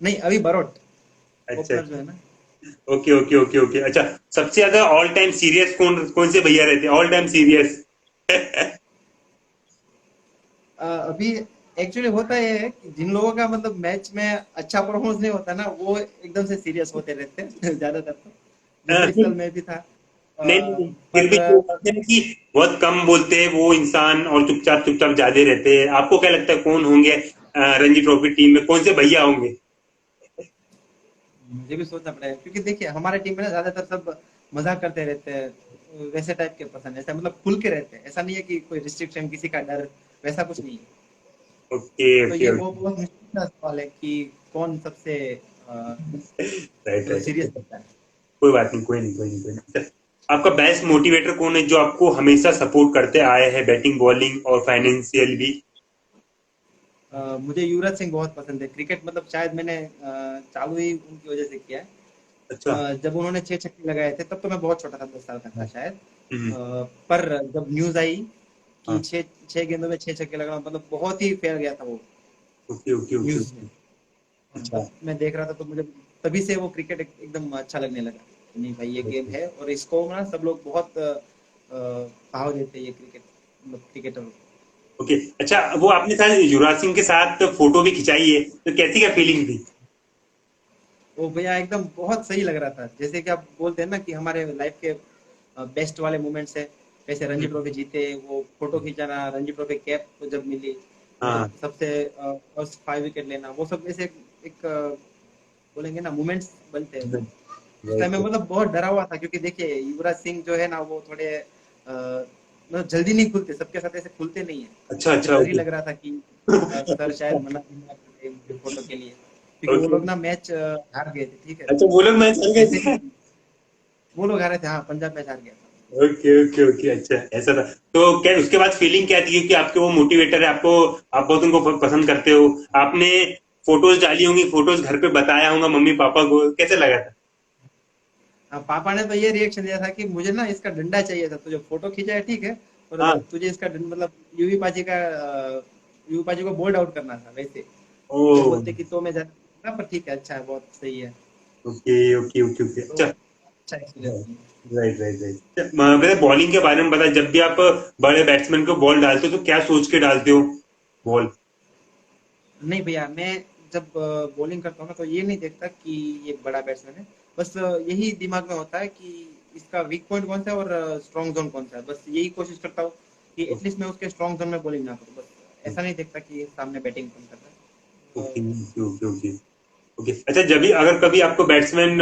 नहीं, अभी बारोट, अच्छा ओपनर जो अच्छा। है ना। Okay okay okay okay. अच्छा, सबसे ज्यादा ऑल टाइम सीरियस कौन कौन से भैया रहते हैं, ऑल टाइम सीरियस? अभी एक्चुअली होता ये है कि जिन लोगों का मतलब मैच में अच्छा परफॉर्मेंस नहीं होता ना, वो एकदम से सीरियस होते रहते हैं ज्यादातर तो, जैसे इस साल नहीं में भी था। नहीं नहीं, फिर पर भी जो कहते हैं कि बहुत कम बोलते हैं वो इंसान और चुपचाप चुपचाप ज्यादा रहते हैं, आपको क्या लगता है कौन होंगे रणजी ट्रॉफी टीम में, कौन से भैया होंगे? मुझे भी सोचना पड़ेगा, क्योंकि देखिए हमारे टीम में ना ज्यादातर सब मजाक करते रहते हैं, वैसे टाइप के पसंद, ऐसा मतलब खुल के रहते हैं, ऐसा नहीं है कि कोई रिस्ट्रिक्शन, किसी का डर, वैसा कुछ नहीं है। ओके तो ओके ये ओके। वो बहुत मुश्किल का सवाल है कि कौन सबसे राइट मतलब राइट। सीरियस रहता है। कोई बात नहीं, कोई नहीं, कोई नहीं, कोई नहीं। अच्छा, आपका बेस्ट मोटिवेटर कौन है जो आपको हमेशा सपोर्ट करते आए हैं, बैटिंग बॉलिंग और फाइनेंशियल भी? मुझे युवराज सिंह बहुत पसंद है। क्रिकेट मतलब शायद मैंने चालू ही उनकी वजह से किया है। अच्छा। जब उन्होंने 6 छक्के लगाए थे तब तो मैं बहुत छोटा था, 10 साल का था शायद। हम्म। पर जब न्यूज आई कि हाँ। छह छह गेंदों में 6 छक्के लगाना, मतलब बहुत ही फैल गया था वो ओके ओके ओके न्यूज में। ओके। हाँ, अच्छा। तब मैं देख रहा था तो मुझे तभी से वो क्रिकेट एकदम अच्छा लगने लगा। नहीं भाई, ये गेम है और इसको ना सब लोग बहुत भाव देते हैं ये क्रिकेट, मतलब क्रिकेटर को। ओके। अच्छा, वो आपने शायद युवराज सिंह के साथ फोटो भी खिंचाई है, तो कैसी क्या फीलिंग थी? वो भैया एकदम बहुत सही लग रहा था, जैसे कि आप बोलते हैं ना कि हमारे लाइफ के बेस्ट वाले मोमेंट्स है, कैसे रणजी ट्रॉफी जीते, वो फोटो खींचाना, रणजी ट्रॉफी कैप जब मिली, हाँ। सबसे फर्स्ट 5 विकेट लेना, वो सब ऐसे एक बोलेंगे ना मोमेंट्स बनते हैं वो। उस टाइम में राइट। मतलब बहुत डरा हुआ था, क्योंकि देखिए युवराज सिंह जो है ना वो थोड़े मतलब जल्दी नहीं खुलते, सबके साथ ऐसे खुलते नहीं है। अच्छा मुझे अच्छा। डर ही ओके लग रहा था कि सर शायद मना भी ना कर दे मुझे फोटो के लिए, क्योंकि वो ओके। लोग ना मैच हार गए थे, ठीक है। अच्छा, वो लोग मैच हार गए जैसे थे? ही वो लोग हारे थे, हाँ, पंजाब मैच हार गया था। Okay okay okay. अच्छा, ऐसा था। तो क्या उसके बाद फीलिंग क्या थी कि आपके वो मोटिवेटर है, आपको, आप बहुत उनको पसंद करते हो, आपने फोटोज डाली होंगी, फोटोज घर पे बताया होगा मम्मी पापा को, कैसे लगा था? हाँ, पापा ने तो ये रिएक्शन दिया था कि मुझे ना इसका डंडा चाहिए था, तुझे फोटो खींचा है ठीक है, और हाँ। तुझे इसका मतलब यूवी पाजी को बोल्ड आउट करना था वैसे। ओ। वो बोलते कि तो मैं जाना, पर ठीक है, अच्छा है, बहुत सही है। Okay okay okay okay. तो अच्छा। अच्छा एक्सपीरियंस। Right right right. मेरे बॉलिंग के बारे में बता, जब भी आप बड़े बैट्समैन को बॉल डालते हो तो क्या सोच के डालते हो बॉल? नहीं भैया, मैं जब बॉलिंग करता हूँ ना तो ये नहीं देखता कि ये बड़ा बैट्समैन है, बस यही दिमाग में होता है कि इसका वीक पॉइंट कौन सा है और स्ट्रॉन्ग जोन कौन सा है, बस यही कोशिश करता हूँ कि एटलीस्ट मैं उसके स्ट्रॉन्ग जोन में बॉलिंग ना करूँ, बस ऐसा नहीं देखता कि सामने बैटिंग कौन कर रहा है। Okay okay okay okay. अच्छा, जब भी अगर कभी आपको बैट्समैन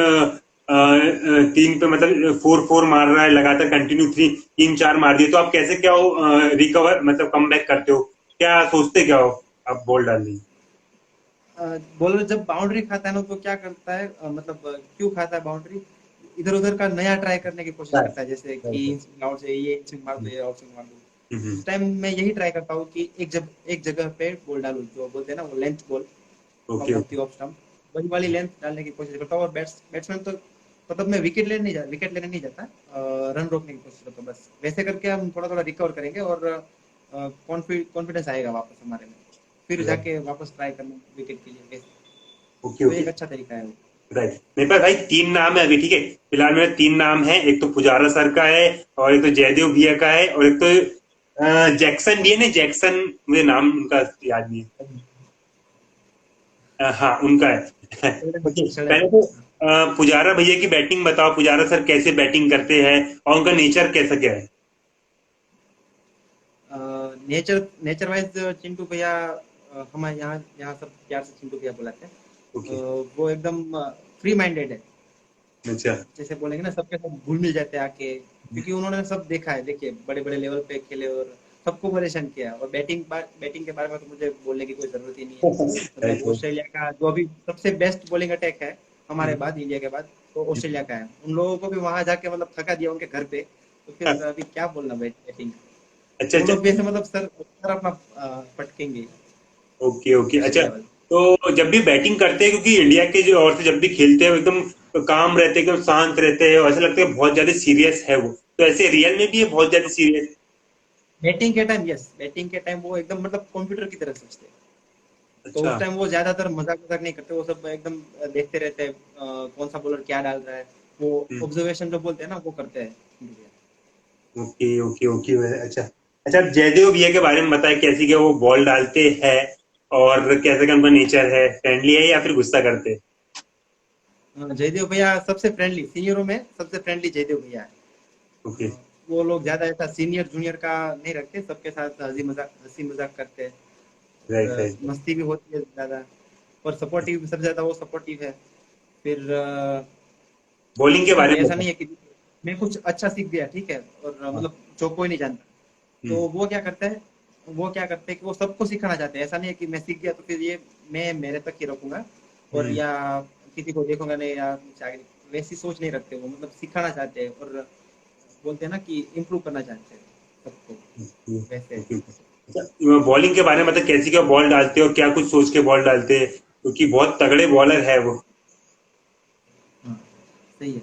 तीन पे मतलब फोर फोर मार रहा है लगातार, कंटिन्यू थ्री तीन चार मार दिए, तो आप कैसे क्या हो रिकवर मतलब कम बैक करते हो, क्या सोचते क्या हो आप बॉल डालने? बॉलर जब बाउंड्री खाता है ना तो क्या करता है, मतलब क्यों खाता है बाउंड्री, इधर उधर का नया ट्राई करने की कोशिश राइट करता है, जैसे कि राइट। इन स्विंग आउट से ये इन स्विंग मार दो, ये आउट स्विंग मार दो। हम्म। उस टाइम मैं यही ट्राई करता हूँ कि एक जगह पे बॉल डालूं, जो बोलते हैं ना वो length ball, okay come of okay. The off stump, वही वाली लेंथ डालने की कोशिश करता हूँ। और बैट्समैन तो मतलब मैं विकेट लेने नहीं जाता, रन रोकने की कोशिश करता हूँ, बस वैसे करके हम थोड़ा थोड़ा रिकवर करेंगे और कॉन्फिडेंस आएगा वापस हमारे में, फिर राइट। जाके वापस ट्राई करना विकेट के लिए, वैसे। ओके वो ओके। एक अच्छा तरीका है वो। राइट, मेरे पास भाई तीन नाम है अभी, ठीक है। फिलहाल मेरे तीन नाम है, एक तो पुजारा सर का है, और एक तो जयदेव भैया का है, और एक तो जैक्सन भी है ना, जैक्सन, मुझे नाम उनका याद नहीं है। हाँ उनका है। ओके, षडयंत्र। पहले तो पुजारा भैया की बैटिंग बताओ, पुजारा सर कैसे बैटिंग करते हैं और उनका नेचर कैसा क्या है? नेचर नेचर वाइज चिंटू भैया, हमारे यहाँ यहाँ सब प्यार से चिंटू भैया बुलाते हैं। ओके। वो एकदम फ्री माइंडेड है। अच्छा। जैसे बोलेंगे ना, सबके सब घुल मिल जाते हैं आके, क्योंकि उन्होंने सब देखा है। देखिए, बड़े बड़े लेवल पे खेले और सबको परेशान किया। और बैटिंग के बारे में तो मुझे बोलने की कोई जरूरत ही नहीं है। मतलब राइट। ऑस्ट्रेलिया का जो अभी सबसे बेस्ट बॉलिंग अटैक है हमारे बाद, इंडिया के बाद, तो ऑस्ट्रेलिया का है। उन लोगों को भी वहां जाके मतलब थका दिया उनके घर पे, तो फिर अभी क्या बोलना बैटिंग। अच्छा वो अच्छा। लोग भी ऐसे मतलब सर सर अपना पटकेंगे ओके ओके, अच्छा। ऑस्ट्रेलिया वाले। तो जब भी बैटिंग करते हैं, क्योंकि इंडिया के जो और से जब भी खेलते हैं वो एकदम काम रहते हैं, एकदम शांत रहते हैं, और ऐसा लगता है बहुत ज्यादा सीरियस है वो, तो ऐसे रियल में भी है बहुत ज्यादा सीरियस? बैटिंग के टाइम, यस, बैटिंग के टाइम वो एकदम मतलब कंप्यूटर की तरह सोचते हैं। तो अच्छा। उस टाइम वो ज्यादातर मजाक वजाक नहीं करते, वो सब एकदम देखते रहते हैं कौन सा बॉलर क्या डाल रहा है। वो ऑब्जर्वेशन जो बोलते हैं ना, वो करते हैं इंडिया। ओके ओके ओके, अच्छा। अच्छा, अब जयदेव भैया के बारे में बताए, कैसी क्या वो बॉल डालते हैं, और कैसे का उनका नेचर है, फ्रेंडली है या फिर गुस्सा करते हैं? जयदेव भैया सबसे फ्रेंडली, सीनियरों में सबसे फ्रेंडली जयदेव भैया है। ओके। वो लोग ज्यादा ऐसा सीनियर जूनियर का नहीं रखते, सबके साथ हंसी मजाक करते हैं। राइट और राइट। मस्ती भी होती है ज्यादा। और सपोर्टिव, सबसे ज्यादा वो सपोर्टिव है। फिर बॉलिंग के बारे देखिए, में ऐसा बताओ। नहीं है कि मैं कुछ अच्छा सीख गया, ठीक है, और हाँ। मतलब जो कोई नहीं जानता, हम्म। तो वो क्या करते हैं कि वो सबको सिखाना चाहते हैं। ऐसा नहीं है कि मैं सीख गया तो फिर ये मैं मेरे तक ही रखूंगा, और हम्म। या किसी को देखूंगा नहीं, या मुझसे आगे वैसी सोच नहीं रखते। वो मतलब सिखाना चाहते हैं, और बोलते हैं ना कि इम्प्रूव करना चाहते हैं सबको, वैसे। Okay okay. बॉलिंग के बारे में मतलब कैसी क्या बॉल डालते हैं और क्या कुछ सोच के बॉल डालते हैं, क्योंकि बहुत तगड़े बॉलर है वो। हाँ, सही है।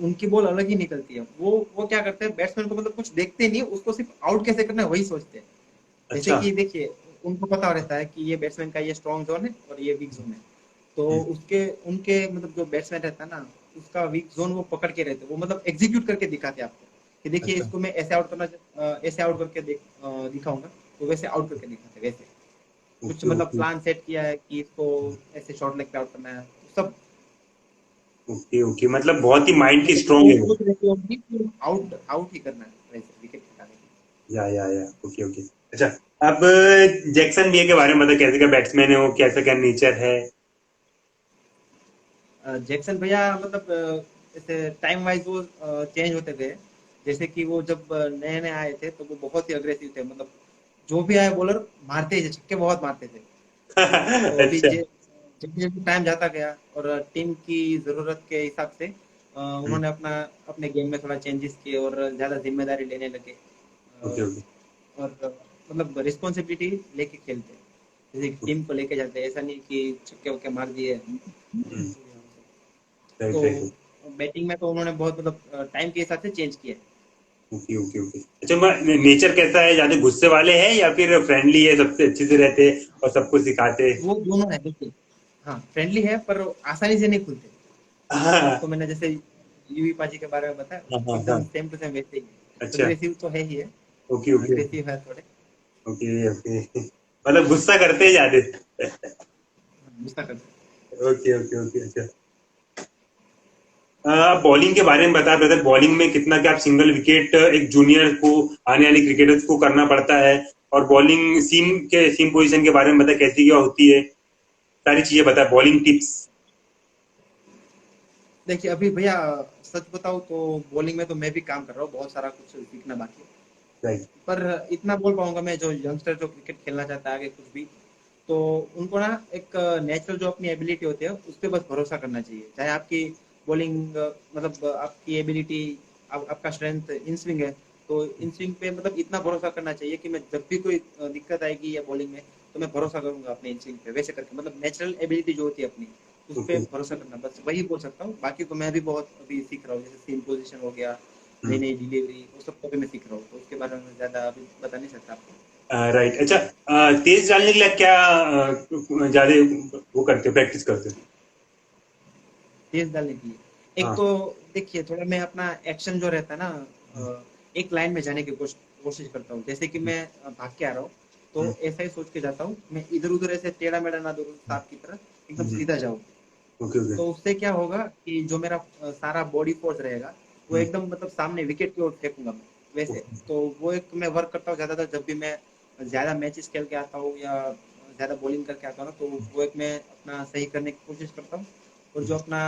उनकी बॉल अलग ही निकलती है। वो क्या करते हैं, बैट्समैन को मतलब कुछ देखते नहीं, उसको सिर्फ आउट कैसे करना है वही सोचते हैं। जैसे अच्छा। कि देखिए, उनको पता रहता है कि ये बैट्समैन का ये स्ट्रॉन्ग जोन है और ये वीक जोन है। तो हम्म। उसके उनके मतलब जो बैट्समैन रहता है ना, उसका वीक जोन वो पकड़ के रहते हैं। वो मतलब एग्जीक्यूट करके दिखाते हैं आपको कि देखिए, अच्छा। इसको मैं ऐसे आउट करके दिखाऊंगा, तो वैसे आउट करके दिखाते हैं वैसे। कुछ ओके मतलब ओके प्लान सेट किया है कि इसको ऐसे शॉर्ट लेग पे आउट करना है, तो सब ओके ओके, मतलब बहुत ही माइंड की मतलब स्ट्रांग वो है वो। सोच रहती होगी कि आउट आउट ही करना है, वैसे विकेट निकालने के या ओके ओके। अच्छा, अब जैक्सन भी के बारे में मतलब कैसे का बैट्समैन है वो, कैसा क्या नेचर है? जैक्सन भैया मतलब ऐसे टाइम वाइज वो चेंज होते गए। जैसे कि वो जब नए नए आए थे, तो वो बहुत ही अग्रेसिव थे। मतलब जो भी आए बॉलर मारते ही थे, छक्के बहुत मारते थे। तो अभी अच्छा। जब जब टाइम जाता गया और टीम की जरूरत के हिसाब से हम्म। उन्होंने अपने गेम में थोड़ा चेंजेस किए और ज्यादा जिम्मेदारी लेने लगे। Okay okay. और मतलब रिस्पॉन्सिबिलिटी लेके खेलते हैं। जैसे टीम को लेके जाते हैं, ऐसा नहीं कि छक्के वक्के मार दिए। तो राइट राइट। बैटिंग में तो उन्होंने बहुत मतलब टाइम के हिसाब से चेंज किया है। ओके ओके ओके, अच्छा, नेचर कैसा है, ज्यादा गुस्से वाले हैं या फिर फ्रेंडली है, सबसे अच्छे से रहते हैं और सबको सिखाते हैं? वो दोनों है, देखिए। हाँ, फ्रेंडली है, पर आसानी से नहीं खुलते। हाँ आपको मैंने जैसे यूवी पाजी के बारे में बताया, हाँ हाँ एकदम हाँ। सेम टू सेम वैसे ही है। अच्छा। अग्रेसिव तो है ही है, ओके ओके अग्रेसिव है थोड़े। ओके ओके, मतलब गुस्सा करते हैं ज्यादा? गुस्सा करते ओके ओके ओके, अच्छा। आप बॉलिंग के बारे में बता ब्रदर, बॉलिंग में कितना क्या आप सिंगल विकेट एक जूनियर को, आने वाले क्रिकेटर्स को करना पड़ता है, और बॉलिंग सीम पोजीशन के बारे में बता कैसी क्या होती है, सारी चीजें बता, बॉलिंग टिप्स। हैं। देखिए, अभी भैया सच बताऊं तो बॉलिंग में तो मैं भी काम कर रहा हूँ, बहुत सारा कुछ सीखना बाकी है। राइट। पर इतना बोल पाऊंगा मैं, जो यंगस्टर जो क्रिकेट खेलना चाहता है आगे कुछ भी, तो उनको ना एक नेचुरल जो अपनी एबिलिटी होती है उस पर बस भरोसा करना चाहिए। चाहे आपकी बॉलिंग मतलब आपकी एबिलिटी, आपका स्ट्रेंथ इन स्विंग है, तो इन स्विंग पे मतलब इतना भरोसा करना चाहिए कि मैं जब भी कोई दिक्कत आएगी या बॉलिंग में, तो मैं भरोसा करूंगा अपने इन स्विंग पे, वैसे करके मतलब नेचुरल एबिलिटी जो होती है अपनी, उस ओके। पर भरोसा करना, बस वही बोल सकता हूँ। बाकी तो मैं भी बहुत अभी सीख रहा हूँ, जैसे सीम पोजिशन हो गया, नई नई डिलीवरी, वो सब तो अभी मैं सीख रहा हूँ, तो उसके बारे में ज्यादा अभी बता नहीं सकता आपको। राइट, अच्छा। तेज डालने के लिए क्या ज्यादा वो करते हो, प्रैक्टिस करते हो? तेज डालने के लिए एक हाँ। तो देखिए थोड़ा मैं अपना एक्शन जो रहता है ना एक लाइन में जाने की कोशिश करता हूँ। जैसे कि मैं भाग के आ रहा हूँ तो ऐसा ही सोच के जाता हूँ, मैं इधर उधर ऐसे टेढ़ा मेढ़ा ना दौड़ूं सांप की तरह, एकदम सीधा जाऊँ। Okay okay. तो उससे क्या होगा कि जो मेरा सारा बॉडी फोर्स रहेगा वो एकदम मतलब सामने विकेट की ओर फेंकूंगा मैं वैसे। तो वो एक मैं वर्क करता हूँ ज्यादातर जब भी मैं ज्यादा मैचेस खेल के आता हूँ या ज्यादा बॉलिंग करके आता हूँ ना, तो वो एक मैं अपना सही करने की कोशिश करता हूँ। और जो अपना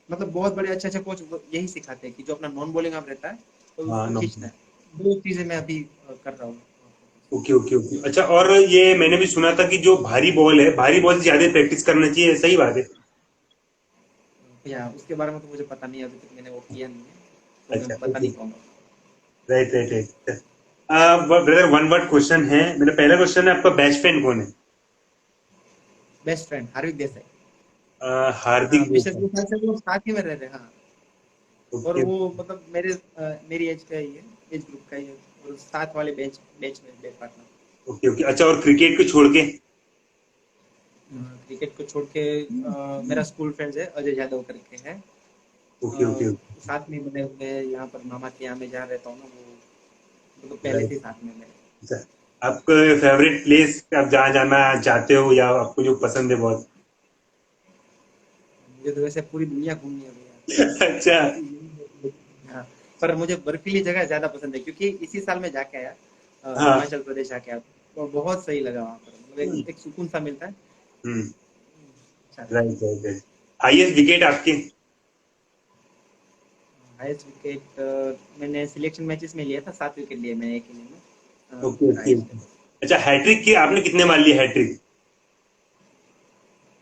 मतलब बहुत बड़े अच्छे अच्छे कोच यही सिखाते हैं कि जो अपना नॉन बॉलिंग आप रहता है तो हाँ उसको नो। खींचना है। वो चीजें मैं अभी कर रहा हूँ। Okay okay okay. अच्छा, और ये मैंने भी सुना था कि जो भारी बॉल है, भारी बॉल से ज्यादा प्रैक्टिस करना चाहिए, सही बात है? या उसके बारे में तो मुझे पता नहीं, अभी तक मैंने वो किया नहीं है तो मैं अच्छा बता ओके। नहीं पाऊंगा। Right right right. Brother, one word question है मेरा। पहला क्वेश्चन है, आपका बेस्ट फ्रेंड कौन है? बेस्ट फ्रेंड हार्दिक देसाई। हाँ, हार्दिक पिछले देसाई। 2 साल से वो साथ ही में रह रहे हैं। हाँ, और ओके वो मतलब मेरी एज का ही है, एज ग्रुप का ही है, और साथ वाले बेंच बेंच में बेंच पार्टनर। Okay okay. अच्छा, और क्रिकेट को छोड़ के? क्रिकेट को छोड़ के मेरा स्कूल फ्रेंड्स है अजय यादव करके है। Okay okay. साथ में बने हुए यहाँ पर मामा के यहाँ में जहाँ रहता हूँ ना, वो मतलब पहले से राइट। ही साथ में मेरे। अच्छा, आपका फेवरेट प्लेस आप जहाँ जाना चाहते हो या आपको जो पसंद है बहुत? मुझे तो वैसे पूरी दुनिया घूमनी है भैया। अच्छा। ऐसी हाँ, पर मुझे बर्फीली जगह ज्यादा पसंद है क्योंकि इसी साल में जाके आया हाँ। हिमाचल प्रदेश जाके आया। तो बहुत सही लगा वहाँ पर, मतलब एक सुकून सा मिलता है। हम्म। अच्छा था। Right right right. Highest wicket आपके? हाईएस्ट विकेट मैंने सिलेक्शन मैचेस में लिया था, 7 विकेट लिए मैंने एक इनिंग में, ओके ओके। हाईएस्ट है। अच्छा, हैट्रिक की आपने कितने मार लिया हैट्रिक?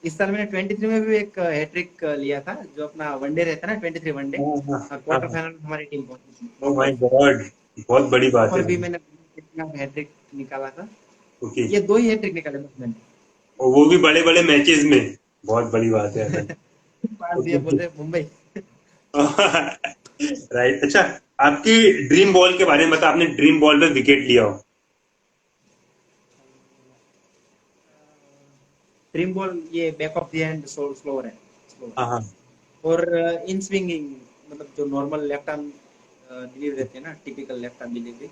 इस साल मैंने 23 में भी एक हैट्रिक लिया था, जो अपना वनडे रहता है ना, 23 वनडे हाँ हाँ हाँ क्वार्टर हाँ। फाइनल में हमारी टीम पहुंची थी ओ माय नॉकआउट। गॉड, बहुत बड़ी वहां बात पर है। भी मैंने हैट्रिक निकाला था। ओके। ये 2 ही हैट्रिक निकाले बस मैंने। और वो भी बड़े बड़े मैचेस में, बहुत बड़ी बात है ऐसा। पास दिया बोल ओके। रहे मुंबई। राइट। अच्छा, आपकी ड्रीम बॉल के बारे में बता, आपने ड्रीम बॉल पे विकेट लिया हो? ड्रीम बॉल ये back of the hand slower है, स्लोअर। हाँ हाँ। और इन स्विंगिंग मतलब जो नॉर्मल लेफ्ट आर्म डिलीवरी रहती है ना, typical left arm delivery,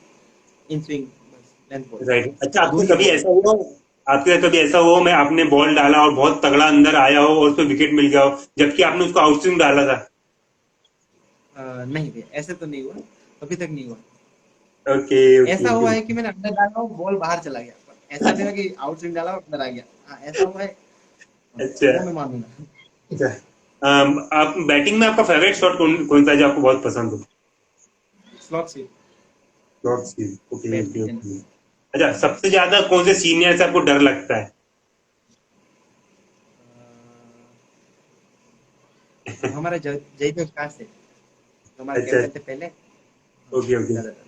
in swing बस लेंथ बॉल, राइट। अच्छा, दो आपसे ही कभी बॉल है। ऐसा हुआ, आपके साथ कभी ऐसा हुआ मैं आपने बॉल डाला और बहुत तगड़ा अंदर आया हो और उस पर विकेट मिल गया हो, जबकि आपने उसको आउट स्विंग डाला था? नहीं भैया, ऐसे तो नहीं हुआ, अभी तक नहीं हुआ। ओके ओके ऐसा ओके। हुआ है कि मैंने अंदर डाला हो बॉल बाहर चला गया, पर ऐसा नहीं हुआ कि आउट स्विंग डाला और अंदर आ गया। हाँ, ऐसा हुआ है। अच्छा वो मैं मानूंगा। अच्छा। आप बैटिंग में आपका फेवरेट शॉट कौन कौन सा है जो आपको बहुत पसंद हो? Slot sweep, shot sweep. Okay पैट ओके लीजन। ओके। अच्छा, सबसे ज्यादा कौन से सीनियर से आपको डर लगता है? हमारे जयदेव का से, जो हमारे अच्छा। कैप्टन थे पहले। हाँ, ओके ओके। ज्यादातर।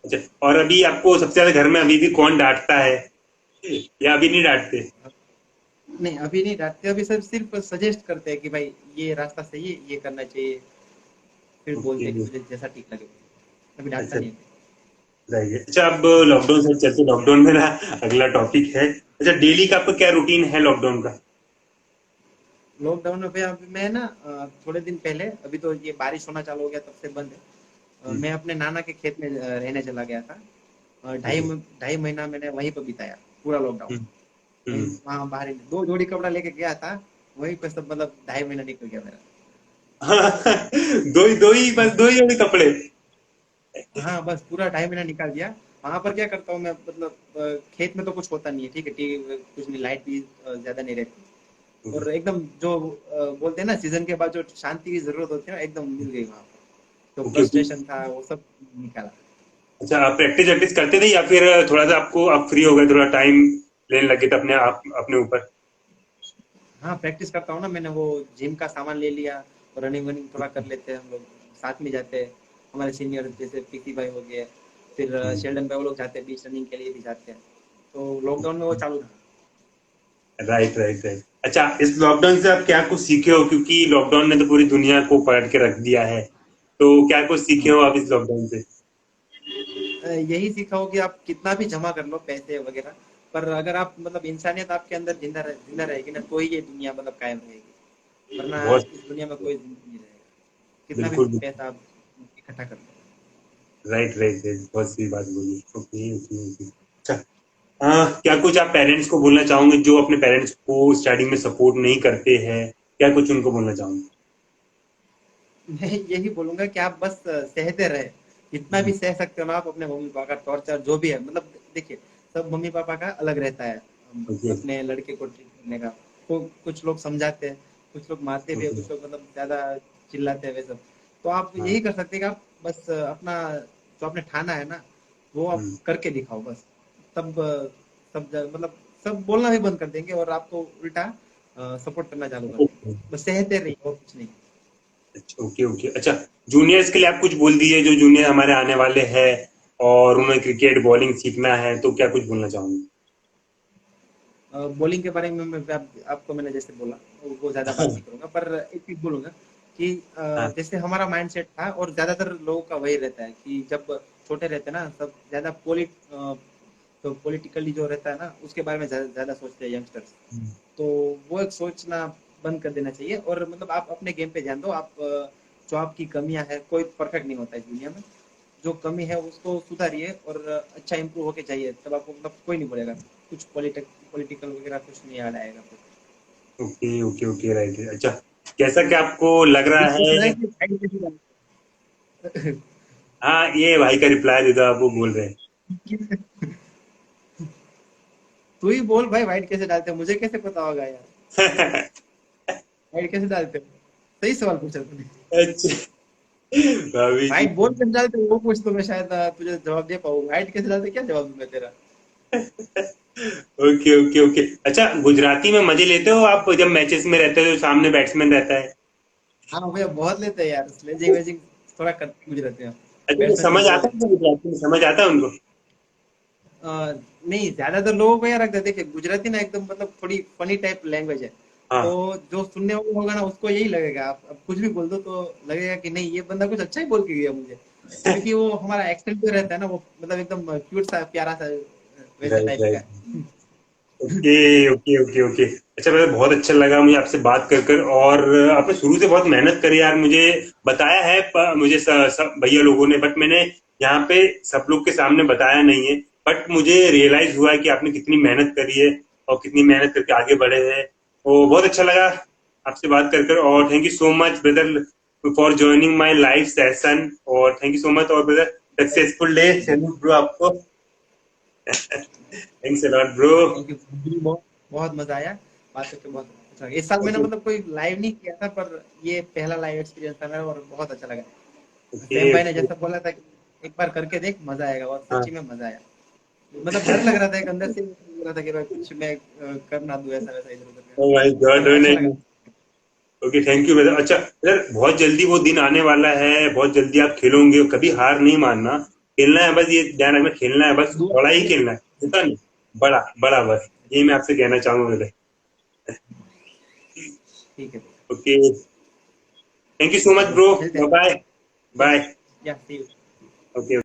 अच्छा, और अभी आपको सबसे ज्यादा घर में अभी भी कौन डांटता है, या अभी नहीं डांटते? नहीं, अभी नहीं डांटते, अभी सब सिर्फ सजेस्ट करते हैं कि भाई ये रास्ता सही है, ये करना चाहिए। फिर बोलते ओके। हैं कि तुझे जैसा ठीक लगे। अभी डांटता अच्छा। नहीं है। राइट। अच्छा, अब लॉकडाउन से चलते, लॉकडाउन में ना अगला टॉपिक है। अच्छा, डेली का आपका क्या रूटीन है लॉकडाउन का? लॉकडाउन में भैया अभी मैं ना थोड़े दिन पहले, अभी तो ये बारिश होना चालू हो गया तब से बंद है। हम्म। मैं अपने नाना के खेत में रहने चला गया था। ढाई ओके। ढाई महीना मैंने वहीं पर बिताया, पूरा लॉकडाउन। हम्म वहीं हम्म। वहाँ बाहर ही 2 जोड़ी कपड़ा लेके गया था, वहीं पे सब मतलब 2.5 महीना निकल गया मेरा। दो ही बस, दो ही जोड़ी कपड़े? हाँ, बस पूरा 2.5 महीना निकाल दिया। वहां पर क्या करता हूँ मैं, मतलब खेत में तो कुछ होता नहीं है, ठीक है, टीवी कुछ नहीं, लाइट भी ज्यादा नहीं रहती। ओके और एकदम जो बोलते हैं ना सीजन के बाद जो शांति की जरूरत होती है ना, एकदम मिल गई वहां पर। तो ओके ओके। फ्रस्ट्रेशन था वो सब निकाला। अच्छा, आप प्रैक्टिस वैक्टिस करते थे या फिर थोड़ा सा आपको आप फ्री हो गए, थोड़ा टाइम लेने लगे थे अपने आप अपने ऊपर? हाँ, प्रैक्टिस करता हूँ ना, मैंने वो जिम का सामान ले लिया, रनिंग वनिंग थोड़ा कर लेते हैं हम लोग, साथ में जाते हैं। हमारे सीनियर जैसे पीटी भाई हो गए, फिर शेल्डन भाई, वो लोग जाते हैं बीच रनिंग के लिए भी जाते हैं। तो लॉकडाउन में वो चालू था। Right right right. अच्छा, इस लॉकडाउन से आप क्या कुछ सीखे हो, क्योंकि लॉकडाउन ने तो पूरी दुनिया को पलट के रख दिया है, तो क्या कुछ सीखे हाँ, हो आप इस लॉकडाउन से? यही सीखा हो कि आप कितना भी जमा कर लो पैसे वगैरह, पर अगर आप मतलब इंसानियत आपके अंदर जिंदा रहेगी ना, तो ही ये दुनिया मतलब कायम रहेगी। वरना बहुत इस दुनिया में कोई जिंदगी नहीं रहेगा, कितना भी बिल्कुल। पैसा आप इकट्ठा कर लो। राइट राइट राइट, बहुत सही बात बोली। Okay okay okay. अच्छा, क्या कुछ आप पेरेंट्स को बोलना चाहोगे जो अपने पेरेंट्स को स्टडी में सपोर्ट नहीं करते हैं? क्या कुछ उनको बोलना चाहोगे? मैं यही बोलूंगा कि आप बस सहते रहे, जितना भी सह सकते हो ना आप अपने मम्मी पापा का टॉर्चर जो भी है। मतलब देखिए, सब मम्मी पापा का अलग रहता है ओके अपने लड़के को ट्रीट करने का। तो कुछ लोग समझाते हैं, कुछ लोग मारते भी है, ओके। कुछ लोग मतलब ज्यादा चिल्लाते हैं वे सब। तो आप हाँ। यही कर सकते हैं कि आप बस अपना जो आपने ठाना है ना वो आप हम्म। करके दिखाओ बस। तब मतलब सब बोलना भी बंद कर देंगे और आपको उल्टा सपोर्ट करना चालू कर देंगे। ओके। बस सहते रहिए और कुछ नहीं। अच्छा ओके ओके। अच्छा, जूनियर्स के लिए आप कुछ बोल दीजिए, जो जूनियर हमारे आने वाले हैं और उन्हें क्रिकेट बॉलिंग सीखना है, तो क्या कुछ बोलना चाहोगे? बॉलिंग के बारे में आपको मैंने जैसे बोला वो ज्यादा बात नहीं करूंगा, पर एक चीज बोलूंगा कि हाँ। जैसे हमारा माइंडसेट था और ज्यादातर लोगों का वही रहता है कि जब छोटे रहते हैं ना सब ज्यादा तो पॉलिटिकली जो रहता है ना उसके बारे में ज्यादा सोचते हैं यंगस्टर्स। तो वो एक सोचना बंद कर देना चाहिए और मतलब आप अपने गेम पे ध्यान दो। आप जो आपकी कमियां है, कोई परफेक्ट नहीं होता इस दुनिया में। जो कमी है उसको सुधारिए और अच्छा इम्प्रूव होके चाहिए, तब आपको मतलब कोई नहीं बोलेगा। कुछ पॉलिटिकल वगैरह कुछ नहीं याद आएगा फिर। Okay okay okay right. अच्छा, कैसा क्या आपको लग रहा ये पूछ रहा है है? कि भाई कैसे डालते हाँ, ये भाई का रिप्लाई दे दो, आप वो बोल रहे हैं। हैं? तू ही बोल भाई, वाइट कैसे डालते हैं, मुझे कैसे पता होगा यार। वाइट कैसे डालते हो? सही सवाल पूछा तूने। अच्छा, भाभी जी। वाइट बोल कैसे डालते हो वो पूछ तो मैं शायद तुझे जवाब दे पाऊँ। वाइट कैसे डालते क्या जवाब दूं मैं तेरा। Okay okay okay. अच्छा, गुजराती में मजे लेते हो आप जब मैचेस में रहते हो, जो सामने बैट्समैन रहता है? हाँ भैया बहुत लेते हैं यार, स्लेजिंग वेजिंग थोड़ा करते गुजरते हैं। अच्छा, तो बैट्समैन को समझ बोल आता देते है गुजराती में, समझ आता है उनको? हैं। नहीं, ज्यादातर लोगों को यार रखते देखिए गुजराती ना एकदम मतलब थोड़ी फनी टाइप लैंग्वेज है। तो हाँ। जो सुनने वाला होगा ना उसको यही लगेगा, आप अब कुछ भी बोल दो तो लगेगा कि नहीं ये बंदा कुछ अच्छा ही बोल के गया मुझे। क्योंकि वो हमारा एक्सेंट जो रहता है ना वो मतलब एकदम क्यूट सा प्यारा सा वैसे राइट टाइप का राइट। है। Okay okay okay okay. अच्छा, मुझे बहुत अच्छा लगा मुझे आपसे बात कर कर, और आपने शुरू से बहुत मेहनत करी यार। मुझे बताया है मुझे सब भैया लोगों ने, बट मैंने यहाँ पे सब लोग के सामने बताया नहीं है। बट मुझे रियलाइज हुआ है कि आपने कितनी मेहनत करी है और कितनी मेहनत करके आगे बढ़े हैं। तो बहुत अच्छा लगा आपसे बात कर कर, और thank you so much brother for joining my live session, और थैंक यू सो मच, और brother successful day salute bro आपको। Thanks a lot bro. Thank you. बहुत बहुत मजा आया बात करके, बहुत अच्छा लगा। इस साल मैंने ओके मतलब कोई लाइव नहीं किया था, पर ये पहला लाइव एक्सपीरियंस था मेरा और बहुत अच्छा लगा। ओके सैम भाई ने ओके। जैसा बोला था कि एक बार करके देख मजा आएगा, और हाँ। सच्ची में मजा आया। मतलब डर लग रहा था एक अंदर से, लग रहा था कि भाई कुछ मैं कर ना दूं ऐसा वैसा इधर उधर का। ओ माय गॉड, पर अच्छा लगा। नहीं। Okay, thank you brother. अच्छा ब्रदर, बहुत जल्दी वो दिन आने वाला है, बहुत जल्दी आप खेलोगे, कभी हार नहीं मानना। खेलना है बस, ये ध्यान रखना, खेलना है बस, दुआ बड़ा ही कीजिए। खेलना है, छोटा नहीं। बड़ा बड़ा, बस यही मैं आपसे कहना चाहूंगा ब्रदर। ठीक है। Okay, thank you so much okay bro. मिलते हैं। बाय। ठीक बाय। है। या सी यू। ओके।